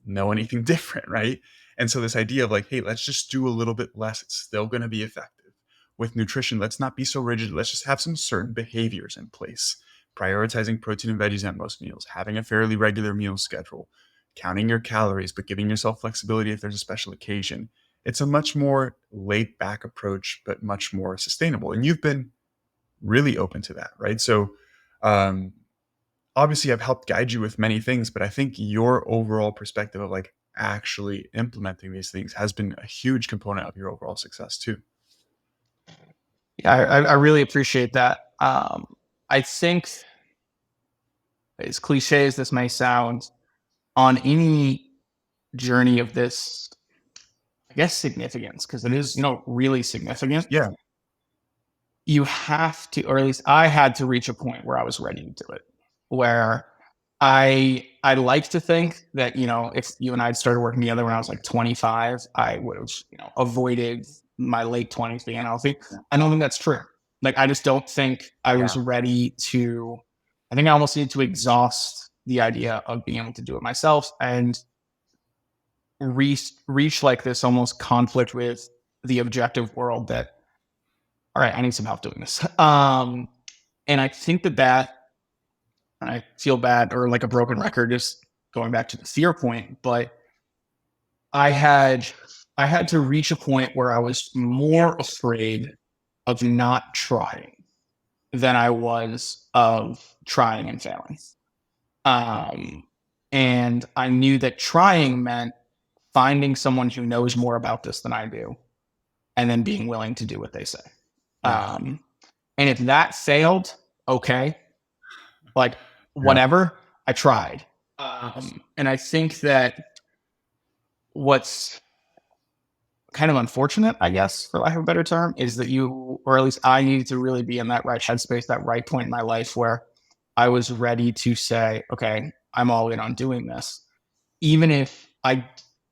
[SPEAKER 1] know anything different, right? And so this idea of like, hey, let's just do a little bit less, it's still going to be effective. With nutrition, let's not be so rigid. Let's just have some certain behaviors in place. Prioritizing protein and veggies at most meals, having a fairly regular meal schedule, counting your calories, but giving yourself flexibility if there's a special occasion. It's a much more laid back approach, but much more sustainable. And you've been really open to that, right? So, um, obviously, I've helped guide you with many things, but I think your overall perspective of like actually implementing these things has been a huge component of your overall success too.
[SPEAKER 2] Yeah, I really appreciate that. I think, as cliche as this may sound, on any journey of this, I guess, significance, because it is, really significant,
[SPEAKER 1] Yeah,
[SPEAKER 2] you have to, or at least I had to reach a point where I was ready to do it, where I like to think that, if you and I had started working together when I was like 25, I would have, avoided my late 20s being unhealthy. I don't think that's true. Like, I just don't think I
[SPEAKER 1] yeah,
[SPEAKER 2] was ready to, I think I almost needed to exhaust the idea of being able to do it myself and reach like this almost conflict with the objective world that, all right, I need some help doing this. And I think that and I feel bad or like a broken record, just going back to the fear point, but I had I had to reach a point where I was more afraid of not trying than I was of trying and failing. Um, and I knew that trying meant finding someone who knows more about this than I do, and then being willing to do what they say.
[SPEAKER 1] yeah,
[SPEAKER 2] Um, and if that failed, okay, like
[SPEAKER 1] yeah,
[SPEAKER 2] whatever, I tried. And I think that what's kind of unfortunate, I guess, for lack of a better term, is that you, or at least I needed to really be in that right headspace, that right point in my life where I was ready to say, okay, I'm all in on doing this. Even if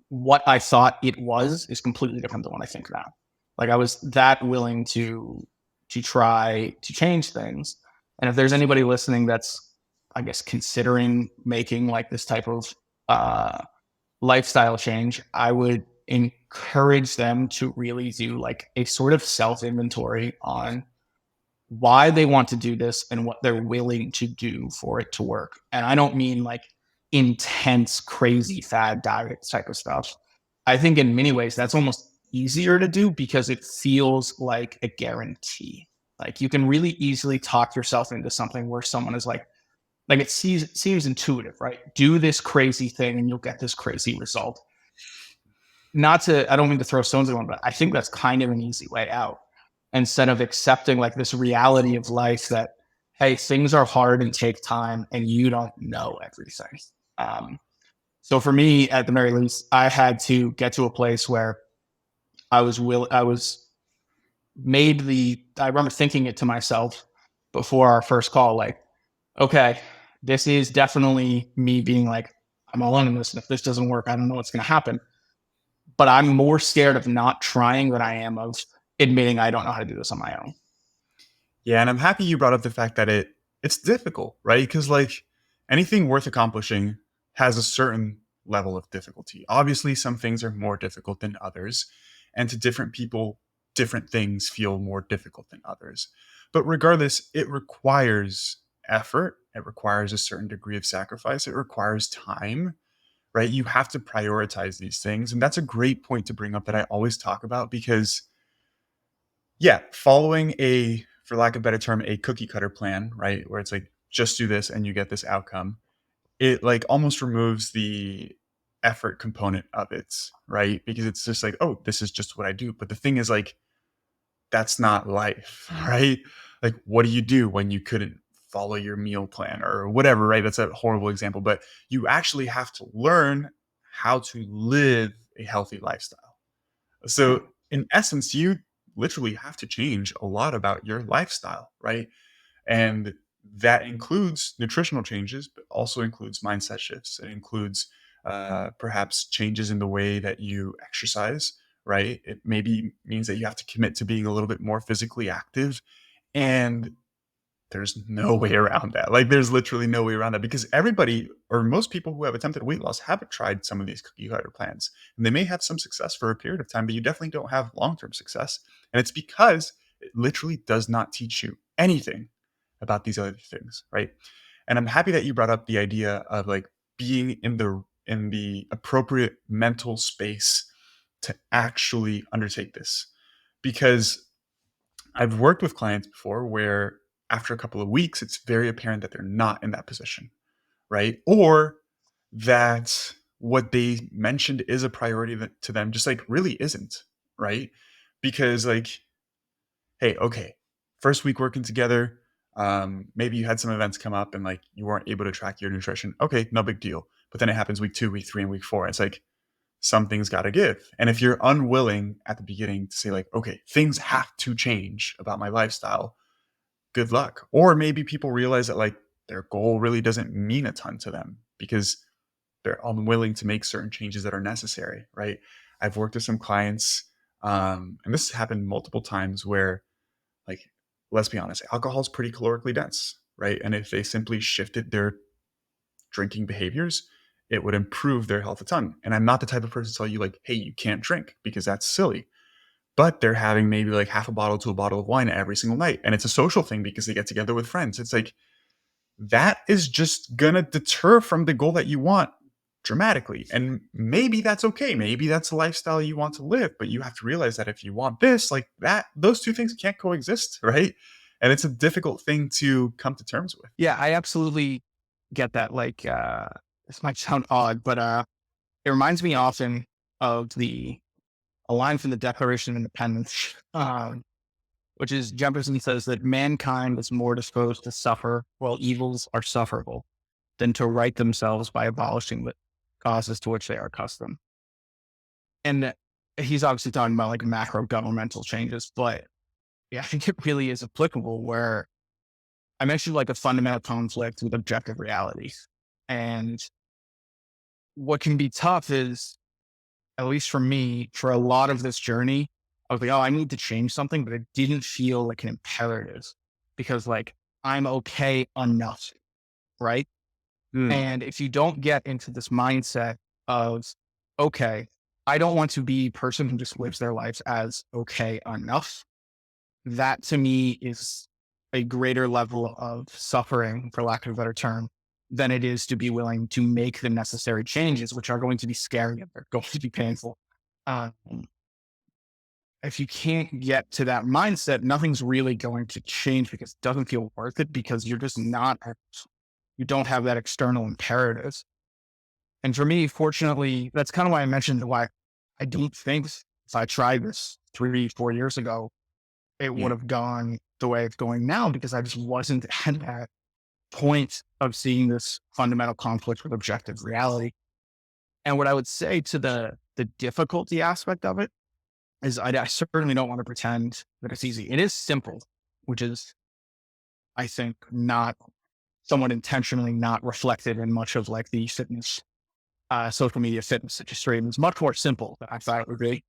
[SPEAKER 2] what I thought it was is completely different than what I think now. Like I was that willing to try to change things. And if there's anybody listening that's, I guess, considering making like this type of uh, lifestyle change, I would encourage them to really do like a sort of self inventory on why they want to do this and what they're willing to do for it to work. And I don't mean like intense, crazy fad diet type of stuff. I think in many ways that's almost easier to do because it feels like a guarantee. Like you can really easily talk yourself into something where someone is like it seems intuitive, right? Do this crazy thing and you'll get this crazy result. Not to, I don't mean to throw stones at one, but I think that's kind of an easy way out instead of accepting like this reality of life that, hey, things are hard and take time and you don't know everything. Um, so for me, at the very least, I had to get to a place where I was I remember thinking it to myself before our first call, like, okay, this is definitely me being like, I'm all in on this. And if this doesn't work, I don't know what's going to happen. But I'm more scared of not trying than I am of admitting I don't know how to do this on my own.
[SPEAKER 1] yeah. And I'm happy you brought up the fact that it's difficult, right? Because like anything worth accomplishing has a certain level of difficulty. Obviously, some things are more difficult than others, and to different people, different things feel more difficult than others. But regardless, it requires effort. It requires a certain degree of sacrifice. It requires time, right? You have to prioritize these things. And that's a great point to bring up that I always talk about because, yeah, following for lack of a better term, a cookie cutter plan, right? Where it's like, just do this and you get this outcome. It like almost removes the effort component of it, right? Because it's just like, oh, this is just what I do. But the thing is, like, that's not life, right? Like, what do you do when you couldn't follow your meal plan or whatever, right? That's a horrible example, but you actually have to learn how to live a healthy lifestyle. So, in essence, you literally have to change a lot about your lifestyle, right? And that includes nutritional changes, but also includes mindset shifts. It includes perhaps changes in the way that you exercise, right? It maybe means that you have to commit to being a little bit more physically active. And there's no way around that. Like, there's literally no way around that because everybody or most people who have attempted weight loss haven't tried some of these cookie cutter plans. And they may have some success for a period of time, but you definitely don't have long term success. And it's because it literally does not teach you anything about these other things, right? And I'm happy that you brought up the idea of like being in the appropriate mental space to actually undertake this, because I've worked with clients before where after a couple of weeks, it's very apparent that they're not in that position, right? Or that what they mentioned is a priority to them just like really isn't, right? Because like, hey, okay, first week working together, maybe you had some events come up and like you weren't able to track your nutrition. Okay, no big deal. But then it happens week 2, week 3, and week 4. It's like something's got to give. And if you're unwilling at the beginning to say like, okay, things have to change about my lifestyle, good luck. Or maybe people realize that like their goal really doesn't mean a ton to them because they're unwilling to make certain changes that are necessary, right? I've worked with some clients, and this has happened multiple times where, like, let's be honest, alcohol is pretty calorically dense, right? And if they simply shifted their drinking behaviors, it would improve their health a ton. And I'm not the type of person to tell you, like, hey, you can't drink because that's silly. But they're having maybe like half a bottle to a bottle of wine every single night. And it's a social thing because they get together with friends. It's like, that is just gonna deter from the goal that you want dramatically. And maybe that's okay. Maybe that's a lifestyle you want to live, but you have to realize that if you want this, like that, those two things can't coexist, right? And it's a difficult thing to come to terms with.
[SPEAKER 2] Yeah, I absolutely get that. Like, this might sound odd, but it reminds me often of a line from the Declaration of Independence, which is Jefferson says that mankind is more disposed to suffer while evils are sufferable than to right themselves by abolishing the causes to which they are accustomed. And he's obviously talking about like macro governmental changes, but yeah, I think it really is applicable where I mentioned like a fundamental conflict with objective reality. And what can be tough is, at least for me, for a lot of this journey, I was like, oh, I need to change something, but it didn't feel like an imperative because like I'm okay enough. Right.
[SPEAKER 1] Mm,
[SPEAKER 2] And if you don't get into this mindset of, okay, I don't want to be a person who just lives their lives as okay enough, that to me is a greater level of suffering, for lack of a better term, than it is to be willing to make the necessary changes, which are going to be scary and they're going to be painful. Um, if you can't get to that mindset, nothing's really going to change because it doesn't feel worth it because you're just not, you don't have that external imperative. And for me, fortunately, that's kind of why I mentioned why I don't think if I tried this 3, 4 years ago, it would
[SPEAKER 1] yeah.
[SPEAKER 2] have gone the way it's going now because I just wasn't at that point of seeing this fundamental conflict with objective reality. And what I would say to the difficulty aspect of it is I certainly don't want to pretend that it's easy. It is simple, which is, I think, not somewhat intentionally not reflected in much of like the fitness, social media fitness industry. It's much more simple than I thought it would be.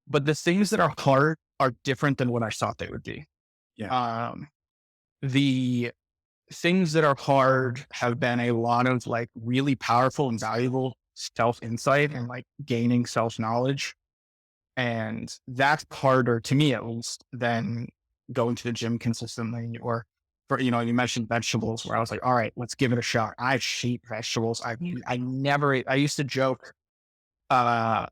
[SPEAKER 2] But the things that are hard are different than what I thought they would be.
[SPEAKER 1] Yeah.
[SPEAKER 2] Um, the things that are hard have been a lot of like really powerful and valuable self insight and like gaining self knowledge. And that's harder to me, at least, than going to the gym consistently or for, you mentioned vegetables where I was like, all right, let's give it a shot. I hate vegetables. I never, I used to joke, that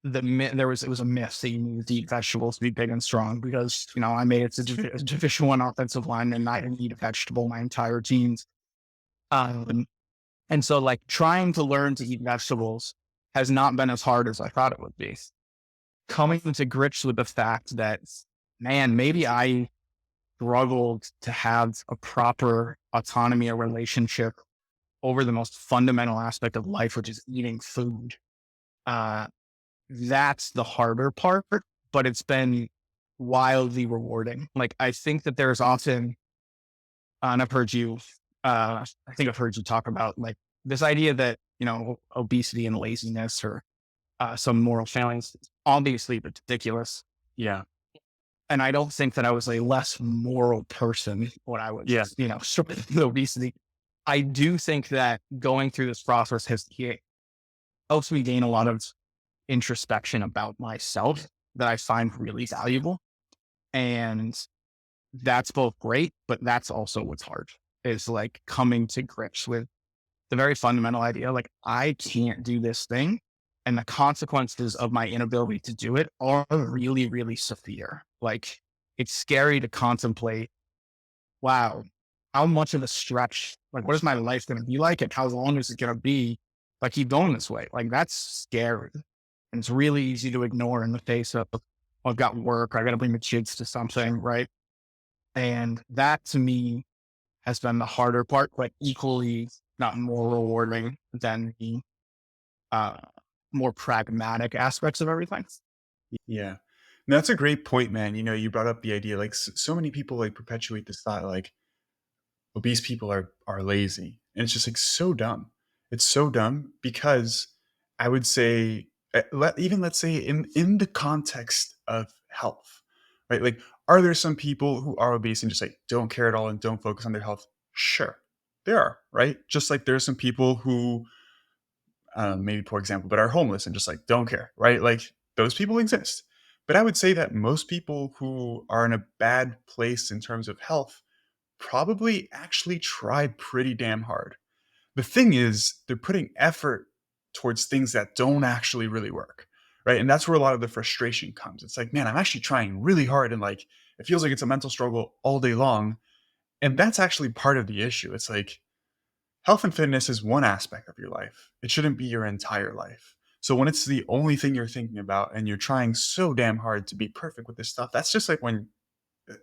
[SPEAKER 2] it was a myth that you needed to eat vegetables to be big and strong because I made it to a Division 1 offensive line and I didn't eat a vegetable my entire teens. And so like trying to learn to eat vegetables has not been as hard as I thought it would be. Coming to grips with the fact that, man, maybe I struggled to have a proper autonomy or relationship over the most fundamental aspect of life, which is eating food. Uh, That's the harder part, but it's been wildly rewarding. Like, I think that there's often, and I think I've heard you talk about like this idea that, obesity and laziness or some moral failings, obviously ridiculous.
[SPEAKER 1] Yeah.
[SPEAKER 2] And I don't think that I was a less moral person when I
[SPEAKER 1] Yeah.
[SPEAKER 2] was, stripping with obesity. I do think that going through this process helps me gain a lot of introspection about myself that I find really valuable. And that's both great, but that's also what's hard, is like coming to grips with the very fundamental idea, like I can't do this thing. And the consequences of my inability to do it are really, really severe. Like it's scary to contemplate, wow, how much of a stretch, like what is my life going to be like? And how long is it going to be if I keep going this way? Like that's scary. And it's really easy to ignore in the face of, "Oh, I've got work, I got to bring the kids to something," right? And that to me has been the harder part, but equally not more rewarding than the uh, more pragmatic aspects of everything.
[SPEAKER 1] Yeah. No, that's a great point, man. You brought up the idea, like so many people like perpetuate this thought, like obese people are lazy, and it's just like so dumb. It's so dumb because I would say, even let's say in the context of health, right? Like, are there some people who are obese and just like don't care at all and don't focus on their health? Sure, there are, right? Just like there are some people who maybe poor example, but are homeless and just like don't care, right? Like those people exist. But I would say that most people who are in a bad place in terms of health probably actually try pretty damn hard. The thing is, they're putting effort towards things that don't actually really work, right? And that's where a lot of the frustration comes. It's like, man, I'm actually trying really hard and like it feels like it's a mental struggle all day long. And that's actually part of the issue. It's like health and fitness is one aspect of your life. It shouldn't be your entire life. So when it's the only thing you're thinking about and you're trying so damn hard to be perfect with this stuff, that's just like when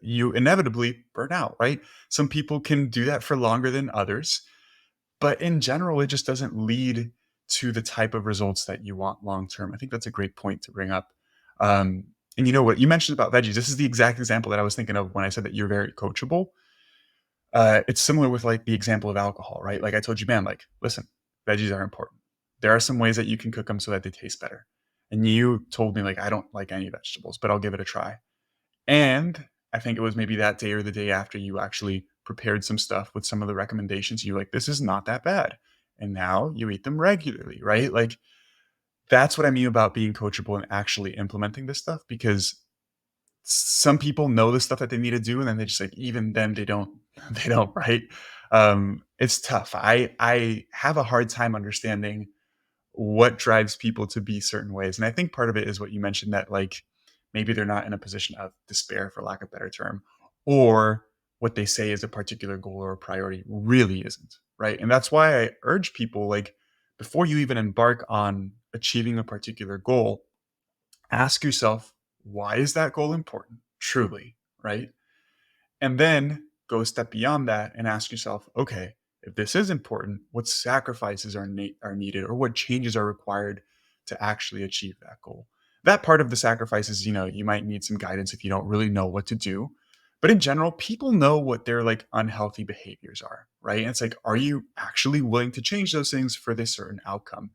[SPEAKER 1] you inevitably burn out, right? Some people can do that for longer than others, but in general, it just doesn't lead to the type of results that you want long term. I think that's a great point to bring up. And you know what you mentioned about veggies? This is the exact example that I was thinking of when I said that you're very coachable. It's similar with like the example of alcohol, right? Like I told you, man, like, listen, veggies are important. There are some ways that you can cook them so that they taste better. And you told me, like, I don't like any vegetables, but I'll give it a try. And I think it was maybe that day or the day after you actually prepared some stuff with some of the recommendations. You're like, this is not that bad. And now you eat them regularly, right? Like, that's what I mean about being coachable and actually implementing this stuff because some people know the stuff that they need to do and then they just like even then they don't they don't, right? It's tough. I have a hard time understanding what drives people to be certain ways. And I think part of it is what you mentioned, that like maybe they're not in a position of despair, for lack of a better term, or what they say is a particular goal or a priority really isn't, right? And that's why I urge people, like, before you even embark on achieving a particular goal, ask yourself, why is that goal important truly, right? And then go a step beyond that and ask yourself, okay, if this is important, what sacrifices are needed or what changes are required to actually achieve that goal? That part of the sacrifices, you might need some guidance if you don't really know what to do. But in general, people know what their like unhealthy behaviors are, right? And it's like, are you actually willing to change those things for this certain outcome?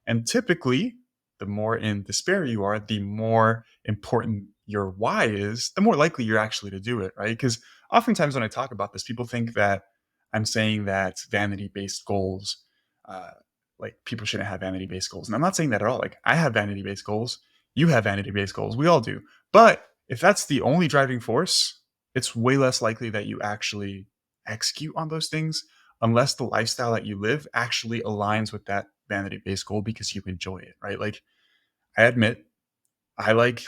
[SPEAKER 1] And typically, the more in despair you are, the more important your why is, the more likely you're actually to do it, right? Because oftentimes when I talk about this, people think that I'm saying that vanity based goals, uh, like people shouldn't have vanity based goals. And I'm not saying that at all. Like I have vanity based goals. You have vanity based goals. We all do. But if that's the only driving force, it's way less likely that you actually execute on those things unless the lifestyle that you live actually aligns with that vanity based goal because you enjoy it, right? Like I admit I like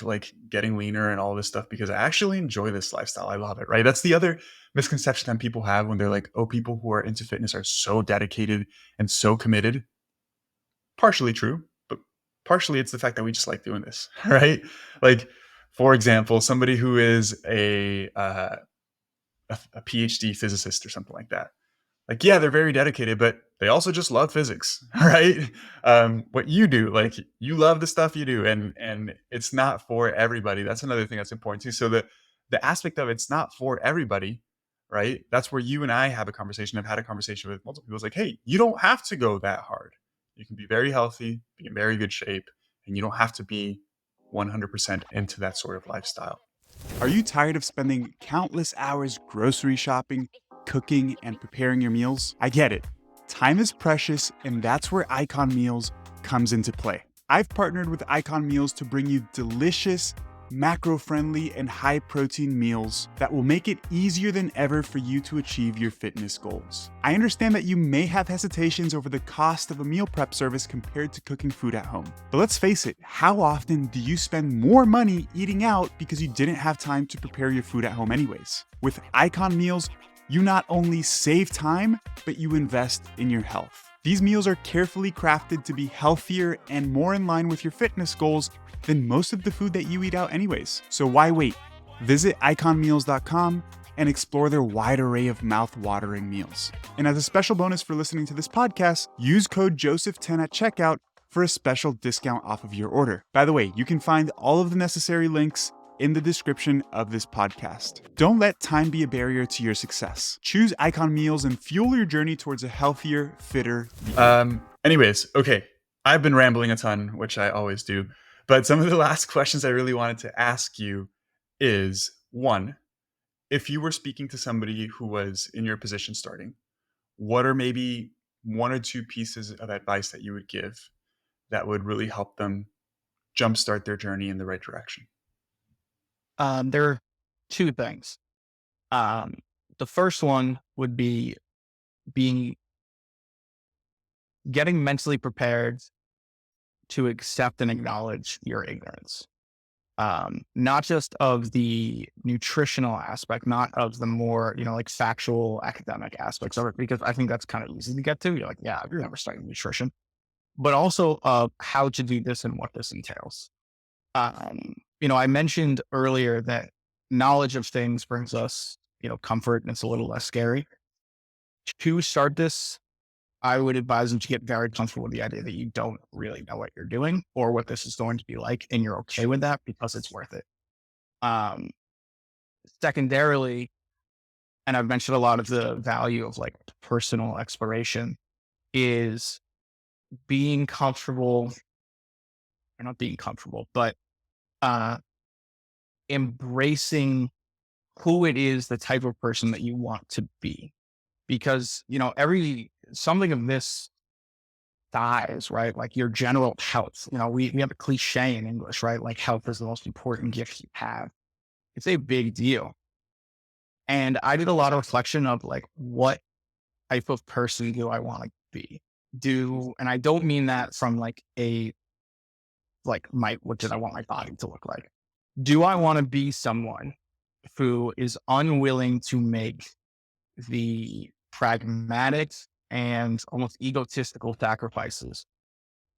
[SPEAKER 1] getting leaner and all this stuff because I actually enjoy this lifestyle. I love it, right? That's the other misconception that people have when they're like, oh, people who are into fitness are so dedicated and so committed. Partially true, but partially it's the fact that we just like doing this, right? Like, for example, somebody who is a PhD physicist or something like that, like, yeah, they're very dedicated, but they also just love physics, right? What you do, like, you love the stuff you do, and it's not for everybody. That's another thing that's important too. So the aspect of it's not for everybody, right? That's where you and I have a conversation. I've had a conversation with multiple people. It's like, hey, you don't have to go that hard. You can be very healthy, be in very good shape, and you don't have to be 100% into that sort of lifestyle. Are you tired of spending countless hours grocery shopping, cooking, and preparing your meals? I get it. Time is precious, and that's where Icon Meals comes into play. I've partnered with Icon Meals to bring you delicious, macro-friendly, and high-protein meals that will make it easier than ever for you to achieve your fitness goals. I understand that you may have hesitations over the cost of a meal prep service compared to cooking food at home. But let's face it, how often do you spend more money eating out because you didn't have time to prepare your food at home anyways? With Icon Meals, you not only save time, but you invest in your health. These meals are carefully crafted to be healthier and more in line with your fitness goals than most of the food that you eat out anyways. So why wait? Visit iconmeals.com and explore their wide array of mouth-watering meals. And as a special bonus for listening to this podcast, use code Joseph10 at checkout for a special discount off of your order. By the way, you can find all of the necessary links in the description of this podcast. Don't let time be a barrier to your success. Choose Icon Meals and fuel your journey towards a healthier, fitter you. Anyways, okay. I've been rambling a ton, which I always do. But some of the last questions I really wanted to ask you is, one, if you were speaking to somebody who was in your position starting, what are maybe one or two pieces of advice that you would give that would really help them jumpstart their journey in the right direction?
[SPEAKER 2] There are two things. Um, the first one would be being getting mentally prepared to accept and acknowledge your ignorance. Not just of the nutritional aspect, not of the more, like factual academic aspects of it, because I think that's kind of easy to get to. You're like, yeah, I've never studied nutrition, but also of how to do this and what this entails. I mentioned earlier that knowledge of things brings us, comfort, and it's a little less scary. To start this, I would advise them to get very comfortable with the idea that you don't really know what you're doing or what this is going to be like, and you're okay with that because it's worth it. Um, Secondarily, and I've mentioned a lot of the value of like personal exploration, is being comfortable, or not being comfortable, but uh, embracing who it is, the type of person that you want to be. Because, every something of this size, right? Like your general health. We have a cliche in English, right? Like health is the most important gift you have. It's a big deal. And I did a lot of reflection of like, what type of person do I want to be? And I don't mean that from like what did I want my body to look like? Do I want to be someone who is unwilling to make the pragmatic and almost egotistical sacrifices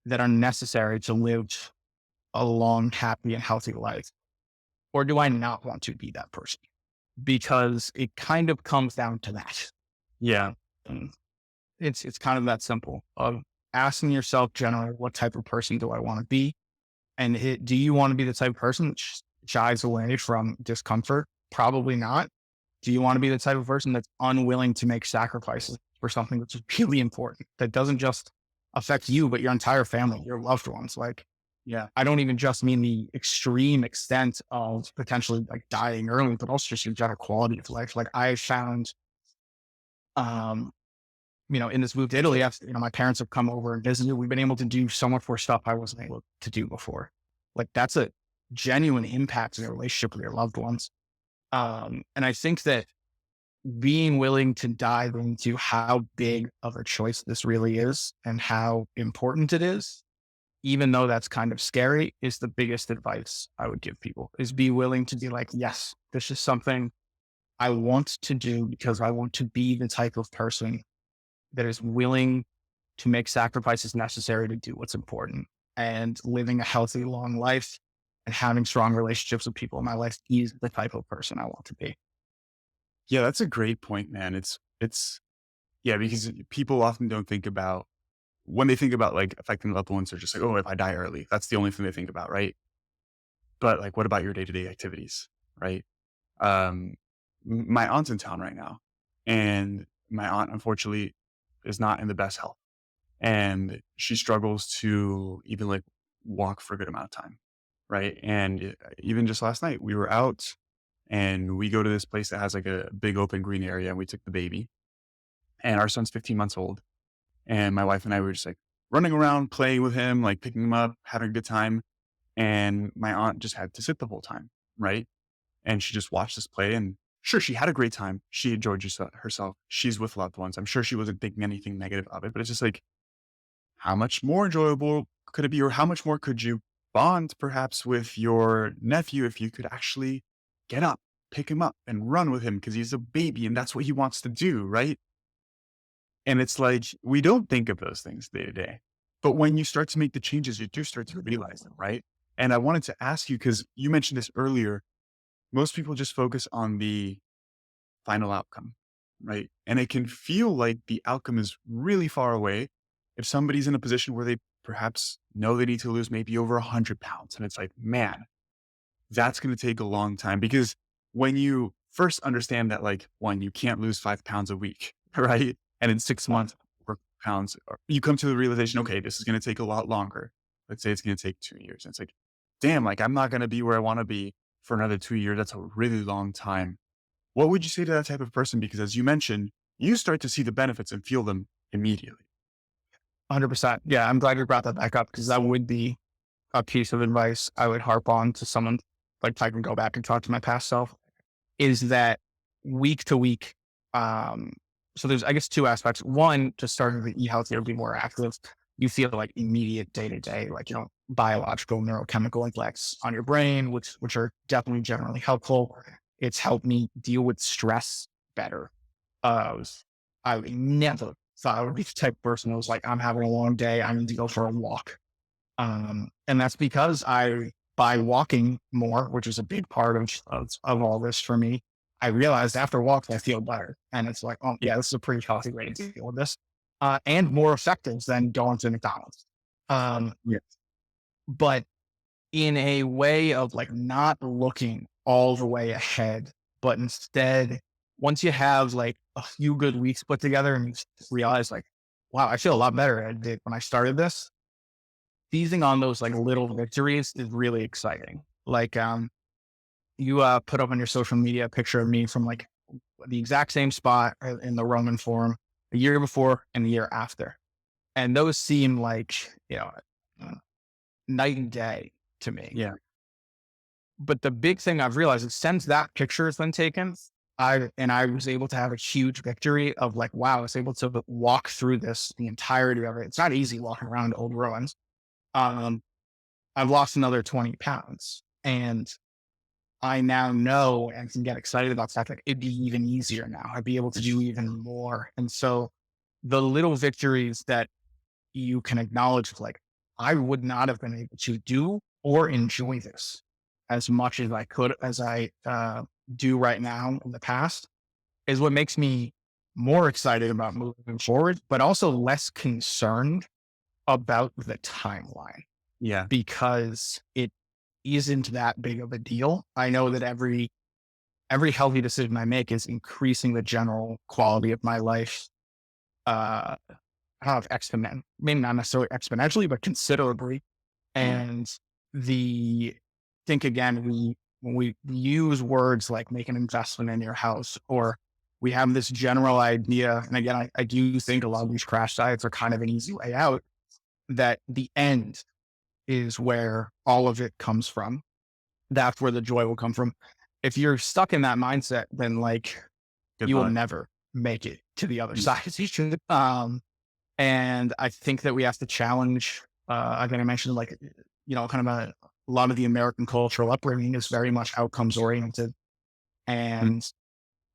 [SPEAKER 2] that are necessary to live a long, happy, and healthy life? Or do I not want to be that person? Because it kind of comes down to that.
[SPEAKER 1] Yeah.
[SPEAKER 2] And it's kind of that simple of asking yourself generally, what type of person do I want to be? And do you want to be the type of person that shies away from discomfort? Probably not. Do you want to be the type of person that's unwilling to make sacrifices for something that's really important, that doesn't just affect you, but your entire family, your loved ones? Like,
[SPEAKER 1] Yeah.
[SPEAKER 2] I don't even just mean the extreme extent of potentially like dying early, but also just your general quality of life. Like I found, um, in this move to Italy, my parents have come over and visited. We've been able to do so much more stuff I wasn't able to do before. Like that's a genuine impact in a relationship with your loved ones. And I think that being willing to dive into how big of a choice this really is and how important it is, even though that's kind of scary, is the biggest advice I would give people, is be willing to be like, yes, this is something I want to do because I want to be the type of person that is willing to make sacrifices necessary to do what's important. And living a healthy, long life and having strong relationships with people in my life is the type of person I want to be.
[SPEAKER 1] Yeah, that's a great point, man. It's yeah, because people often don't think about when they think about like affecting loved ones, they're just like, oh, if I die early, that's the only thing they think about, right? But like, what about your day-to-day activities, right? My aunt's in town right now, and my aunt unfortunately is not in the best health, and she struggles to even like walk for a good amount of time, right? And even just last night, we were out. and we go to this place that has like a big open green area, and we took the baby, and our son's 15 months old. And my wife and I were just like running around, playing with him, like picking him up, having a good time. And my aunt just had to sit the whole time, right? And she just watched us play. And sure, she had a great time. She enjoyed herself. She's with loved ones. I'm sure she wasn't thinking anything negative of it, but it's just like, how much more enjoyable could it be? Or how much more could you bond perhaps with your nephew if you could actually get up, pick him up, and run with him because he's a baby and that's what he wants to do, right? And it's like, we don't think of those things day to day. But when you start to make the changes, you do start to realize them, right? And I wanted to ask you, because you mentioned this earlier, most people just focus on the final outcome, right? And it can feel like the outcome is really far away. If somebody's in a position where they perhaps know they need to lose maybe over 100 pounds, and it's like, man, that's going to take a long time. Because when you first understand that, like, one, you can't lose 5 pounds a week, right? And in 6 months, pounds, you come to the realization, okay, this is going to take a lot longer. Let's say it's going to take 2 years. And it's like, damn, like I'm not going to be where I want to be for another 2 years. That's a really long time. What would you say to that type of person? Because as you mentioned, you start to see the benefits and feel them immediately.
[SPEAKER 2] 100%. Yeah, I'm glad you brought that back up because that would be a piece of advice I would harp on to someone, like if I can go back and talk to my past self, is that week to week. Um, so there's, I guess, two aspects. One, just starting to eat healthier, be more active. You feel like immediate day to day, like, biological neurochemical effects on your brain, which are definitely generally helpful. It's helped me deal with stress better. Uh, I never thought I would be the type of person who was like, I'm having a long day. I need to go for a walk. And that's because by walking more, which is a big part of all this for me, I realized after walks, I feel better. And it's like, oh yeah, this is a pretty healthy way to deal with this. And more effective than going to McDonald's.
[SPEAKER 1] Yeah.
[SPEAKER 2] But in a way of like not looking all the way ahead, but instead, once you have like a few good weeks put together and you realize like, wow, I feel a lot better than I did when I started this. Seizing on those like little victories is really exciting. Like, you put up on your social media a picture of me from like the exact same spot in the Roman Forum the year before and the year after. And those seem like, uh, night and day to me.
[SPEAKER 1] Yeah.
[SPEAKER 2] But the big thing I've realized is since that picture has been taken, I was able to have a huge victory of like, wow, I was able to walk through this the entirety of it. It's not easy walking around old ruins. Um, I've lost another 20 pounds and I now know and can get excited about the fact that it'd be even easier now. I'd be able to do even more. And so the little victories that you can acknowledge, like, I would not have been able to do or enjoy this as much as I could, as I do right now in the past, is what makes me more excited about moving forward, but also less concerned about the timeline
[SPEAKER 1] Yeah.
[SPEAKER 2] because it isn't that big of a deal. I know that every healthy decision I make is increasing the general quality of my life. I don't know if maybe not necessarily exponentially, but considerably. And the think again, when we use words like make an investment in your house, or we have this general idea, and again, I do think a lot of these crash diets are kind of an easy way out, that the end is where all of it comes from. That's where the joy will come from. If you're stuck in that mindset, then like
[SPEAKER 1] Good
[SPEAKER 2] you will
[SPEAKER 1] luck.
[SPEAKER 2] never make it to the other
[SPEAKER 1] Mm.
[SPEAKER 2] side. And I think that we have to challenge, again, I mentioned like, kind of a lot of the American cultural upbringing is very much outcomes oriented.
[SPEAKER 1] Mm.
[SPEAKER 2] And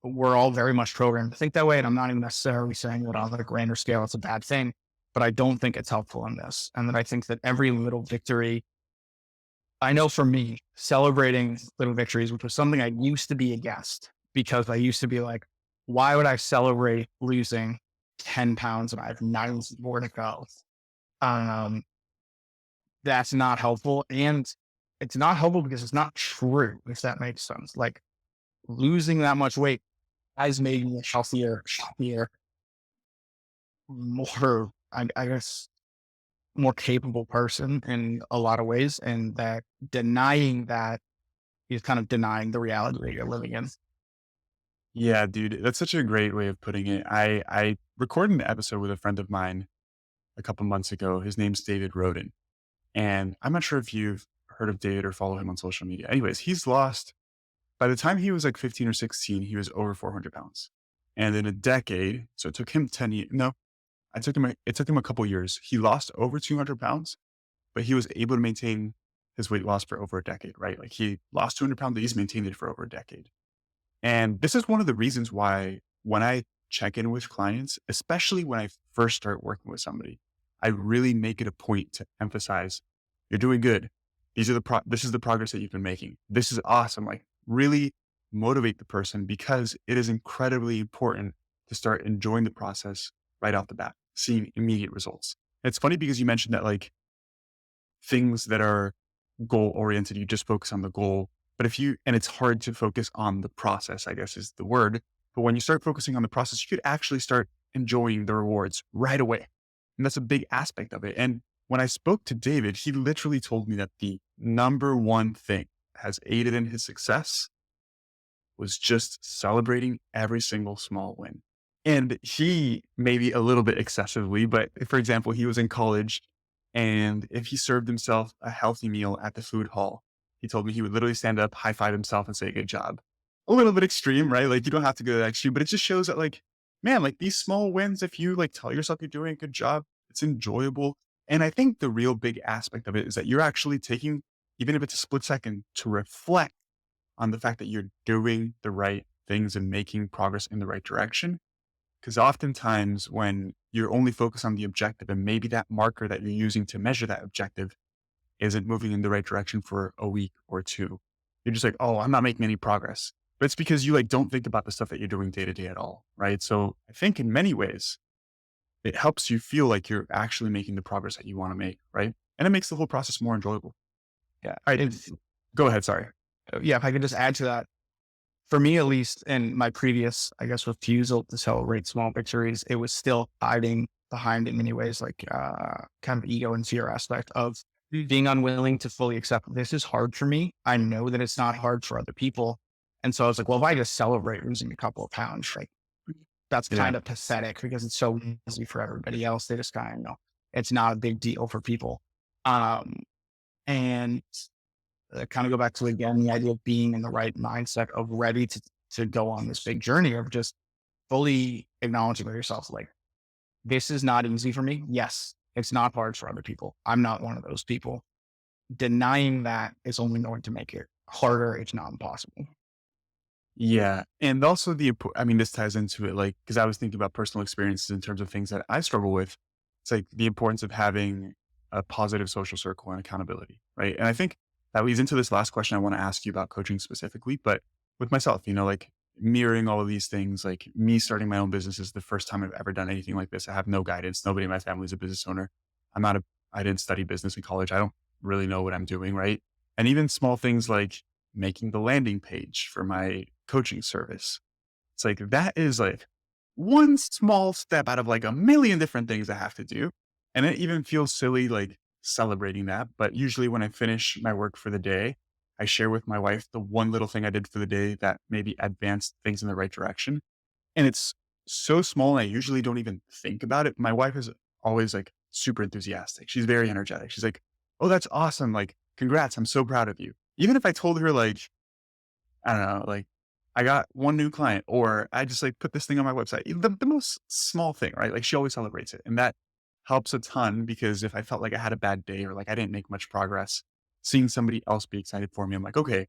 [SPEAKER 2] we're all very much programmed to think that way. And I'm not even necessarily saying that on a grander scale, it's a bad thing, but I don't think it's helpful in this. And that I think that every little victory, I know for me, celebrating little victories, which was something I used to be against because I used to be like, why would I celebrate losing 10 pounds and I have 9 more to go? Um, that's not helpful. And it's not helpful because it's not true, if that makes sense. Like losing that much weight has made me a healthier, happier, more, I guess, more capable person in a lot of ways. And that denying that He's kind of denying the reality that you're living in.
[SPEAKER 1] Yeah, dude, that's such a great way of putting it. I recorded an episode with a friend of mine a couple months ago. His name's David Roden. And I'm not sure if you've heard of David or follow him on social media. Anyways, he's lost, by the time he was like 15 or 16, he was over 400 pounds. And in a decade, so it took him 10 years. No, it took him a couple years. He lost over 200 pounds, but he was able to maintain his weight loss for over a decade, right? Like he lost 200 pounds, but he's maintained it for over a decade. And this is one of the reasons why when I check in with clients, especially when I first start working with somebody, I really make it a point to emphasize, you're doing good. This is the progress that you've been making. This is awesome. Like really motivate the person because it is incredibly important to start enjoying the process right off the bat, seeing immediate results. It's funny because you mentioned that like things that are goal oriented, you just focus on the goal. But and it's hard to focus on the process, I guess is the word. But when you start focusing on the process, you could actually start enjoying the rewards right away. And that's a big aspect of it. And when I spoke to David, he literally told me that the number one thing has aided in his success was just celebrating every single small win. And he, maybe a little bit excessively, but for example, he was in college and if he served himself a healthy meal at the food hall, he told me he would literally stand up, high five himself and say, good job. A little bit extreme, right? Like you don't have to go to that extreme, but it just shows that like, man, like these small wins, if you like tell yourself you're doing a good job, it's enjoyable. And I think the real big aspect of it is that you're actually taking, even if it's a split second, to reflect on the fact that you're doing the right things and making progress in the right direction. Because oftentimes when you're only focused on the objective and maybe that marker that you're using to measure that objective isn't moving in the right direction for a week or two, you're just like, oh, I'm not making any progress. But it's because you like don't think about the stuff that you're doing day to day at all. Right. So I think in many ways, it helps you feel like you're actually making the progress that you want to make. Right. And it makes the whole process more enjoyable.
[SPEAKER 2] Yeah.
[SPEAKER 1] All right. Go ahead. Sorry.
[SPEAKER 2] Yeah. If I could just add to that, for me, at least in my previous, I guess, refusal to celebrate small victories, it was still hiding behind in many ways, like kind of ego and fear aspect of being unwilling to fully accept this is hard for me. I know that it's not hard for other people. And so I was like, well, if I just celebrate losing a couple of pounds, like that's
[SPEAKER 1] Yeah.
[SPEAKER 2] kind of pathetic because it's so easy for everybody else. They just kind of know it's not a big deal for people. And kind of go back to again the idea of being in the right mindset of ready to go on this big journey of just fully acknowledging with yourself like this is not easy for me. Yes, it's not hard for other people. I'm not one of those people. Denying that is only going to make it harder. It's not impossible.
[SPEAKER 1] Yeah. And also I mean, this ties into it, like, cause I was thinking about personal experiences in terms of things that I struggle with. It's like the importance of having a positive social circle and accountability. Right. And I think that leads into this last question I want to ask you about coaching specifically, but with myself, like mirroring all of these things, like me starting my own business is the first time I've ever done anything like this. I have no guidance. Nobody in my family is a business owner. I didn't study business in college. I don't really know what I'm doing. Right. And even small things like making the landing page for my coaching service. It's like, that is like one small step out of like a million different things I have to do. And it even feels silly, like celebrating that. But usually when I finish my work for the day, I share with my wife the one little thing I did for the day that maybe advanced things in the right direction. And it's so small. And I usually don't even think about it. My wife is always like super enthusiastic. She's very energetic. She's like, oh, that's awesome. Like, congrats. I'm so proud of you. Even if I told her like, I don't know, like I got one new client or I just like put this thing on my website. The most small thing, right? Like she always celebrates it. And that helps a ton because if I felt like I had a bad day or like I didn't make much progress, seeing somebody else be excited for me, I'm like, okay,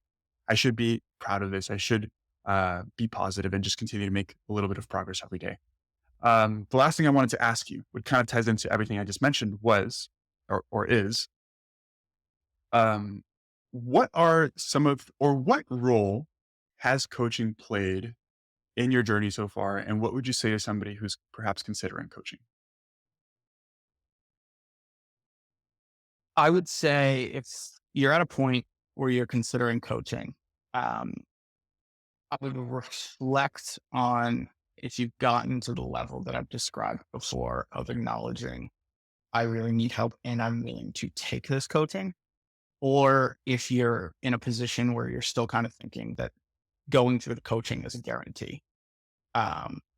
[SPEAKER 1] I should be proud of this. I should be positive and just continue to make a little bit of progress every day. The last thing I wanted to ask you, which kind of ties into everything I just mentioned, was or is um, what are some of, or what role has coaching played in your journey so far? And what would you say to somebody who's perhaps considering coaching?
[SPEAKER 2] I would say if you're at a point where you're considering coaching, um, I would reflect on if you've gotten to the level that I've described before of acknowledging I really need help and I'm willing to take this coaching, or if you're in a position where you're still kind of thinking that going through the coaching is a guarantee.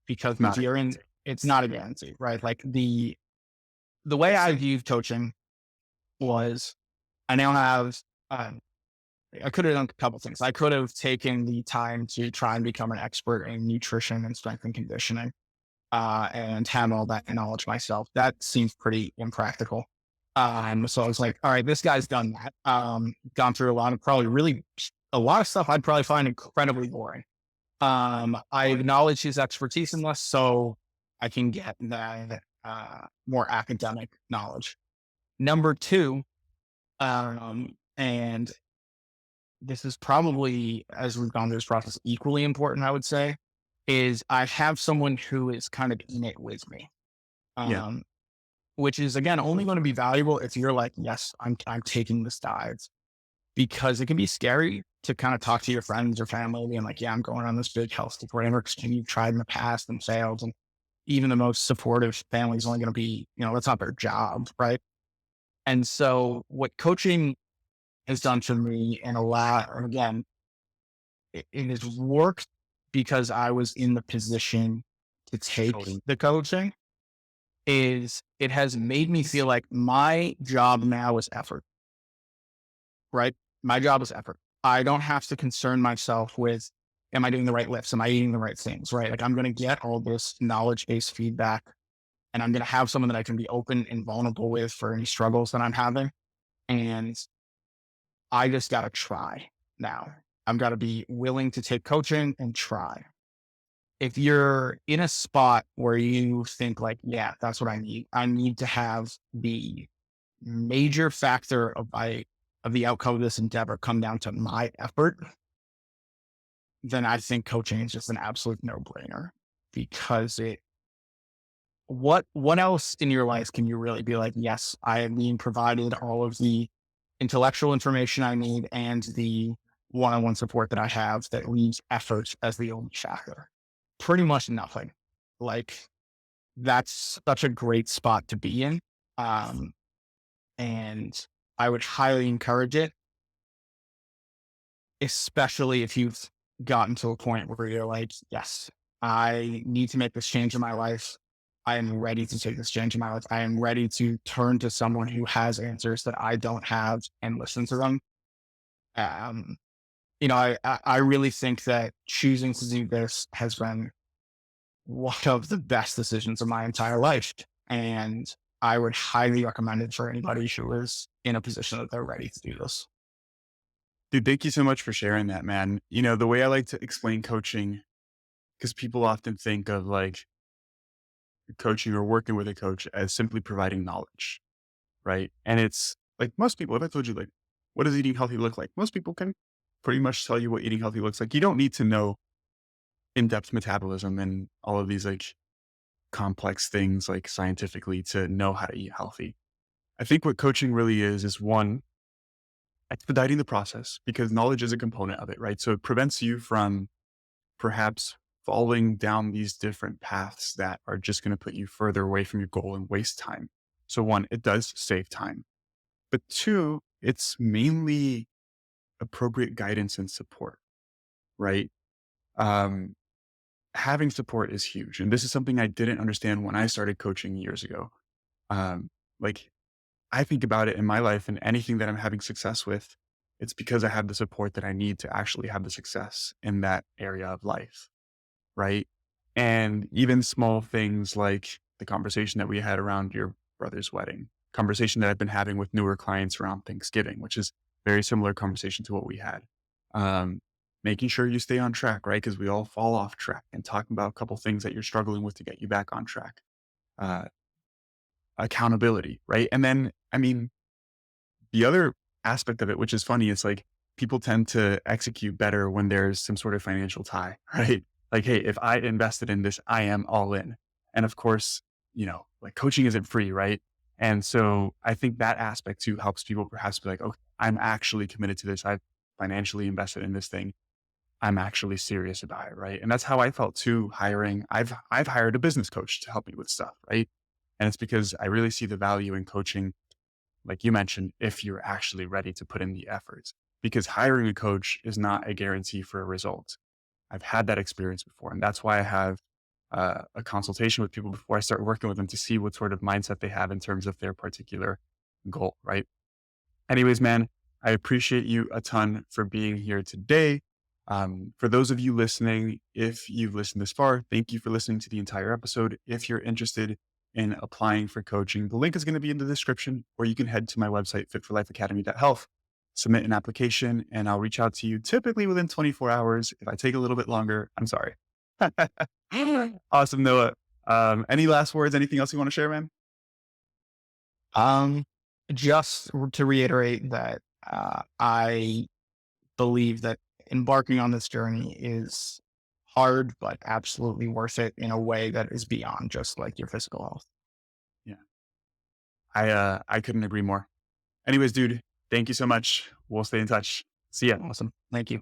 [SPEAKER 2] Because if
[SPEAKER 1] Not
[SPEAKER 2] you're in, it's not a guarantee, right? Like the way I viewed coaching was I now have, um, I could have done a couple things. I could have taken the time to try and become an expert in nutrition and strength and conditioning, and have all that knowledge myself. That seems pretty impractical. So I was like, all right, this guy's done that. Gone through a lot of a lot of stuff I'd probably find incredibly boring. I acknowledge his expertise in this, so I can get that more academic knowledge. Number two, and this is probably, as we've gone through this process, equally important, I would say, is I have someone who is kind of in it with me.
[SPEAKER 1] yeah.
[SPEAKER 2] Um, which is again only going to be valuable if you're like, yes, I'm taking this dive, because it can be scary to kind of talk to your friends or family and like, yeah, I'm going on this big health kick, whatever, because you've tried in the past and failed. And even the most supportive family is only going to be, that's not their job. Right. And so what coaching has done for me and a lot, and again, it has worked because I was in the position to take
[SPEAKER 1] Totally.
[SPEAKER 2] the coaching, is it has made me feel like my job now is effort, right? My job is effort. I don't have to concern myself with, am I doing the right lifts? Am I eating the right things? Right. Like I'm going to get all this knowledge based feedback, and I'm going to have someone that I can be open and vulnerable with for any struggles that I'm having. And I just got to try now. I've got to be willing to take coaching and try. If you're in a spot where you think like, yeah, that's what I need to have the major factor of the outcome of this endeavor come down to my effort, then I think coaching is just an absolute no brainer, because what else in your life can you really be like, yes, I am being provided all of the intellectual information I need and the one-on-one support that I have that leaves effort as the only factor? Pretty much nothing. Like that's such a great spot to be in. Um, and I would highly encourage it, especially if you've gotten to a point where you're like, yes, I need to make this change in my life. I am ready to take this change in my life. I am ready to turn to someone who has answers that I don't have and listen to them. Um, I really think that choosing to do this has been one of the best decisions of my entire life. And I would highly recommend it for anybody who is in a position that they're ready to do this.
[SPEAKER 1] Dude, thank you so much for sharing that, man. The way I like to explain coaching, because people often think of like coaching or working with a coach as simply providing knowledge, right? And it's like most people, if I told you, like, what does eating healthy look like? Most people can pretty much tell you what eating healthy looks like. You don't need to know in depth metabolism and all of these like complex things, like scientifically, to know how to eat healthy. I think what coaching really is one, expediting the process, because knowledge is a component of it, right? So it prevents you from perhaps falling down these different paths that are just going to put you further away from your goal and waste time. So one, it does save time. But two, it's mainly appropriate guidance and support, right? Um, Having support is huge. And this is something I didn't understand when I started coaching years ago. Um, like I think about it in my life and anything that I'm having success with, it's because I have the support that I need to actually have the success in that area of life. Right. And even small things like the conversation that we had around your brother's wedding, conversation that I've been having with newer clients around Thanksgiving, which is very similar conversation to what we had. Um, Making sure you stay on track, right? Because we all fall off track, and talking about a couple things that you're struggling with to get you back on track. Uh, Accountability, right? And then, I mean, the other aspect of it, which is funny, is like people tend to execute better when there's some sort of financial tie, right? Like, hey, if I invested in this, I am all in. And of course, like coaching isn't free, right? And so I think that aspect too helps people perhaps be like, okay, I'm actually committed to this. I've financially invested in this thing. I'm actually serious about it, right? And that's how I felt too, hiring. I've hired a business coach to help me with stuff, right? And it's because I really see the value in coaching like you mentioned, if you're actually ready to put in the effort. Because hiring a coach is not a guarantee for a result. I've had that experience before. And that's why I have a consultation with people before I start working with them to see what sort of mindset they have in terms of their particular goal, right? Anyways, man, I appreciate you a ton for being here today. For those of you listening, if you've listened this far, thank you for listening to the entire episode. If you're interested in applying for coaching, the link is going to be in the description, or you can head to my website, fitforlifeacademy.health, submit an application, and I'll reach out to you typically within 24 hours. If I take a little bit longer, I'm sorry. Awesome, Noah. Any last words? Anything else you want to share, man?
[SPEAKER 2] Um, just to reiterate that I believe that embarking on this journey is hard, but absolutely worth it in a way that is beyond just like your physical health.
[SPEAKER 1] Yeah, I couldn't agree more. Anyways, dude, thank you so much. We'll stay in touch. See ya.
[SPEAKER 2] Awesome. Thank you.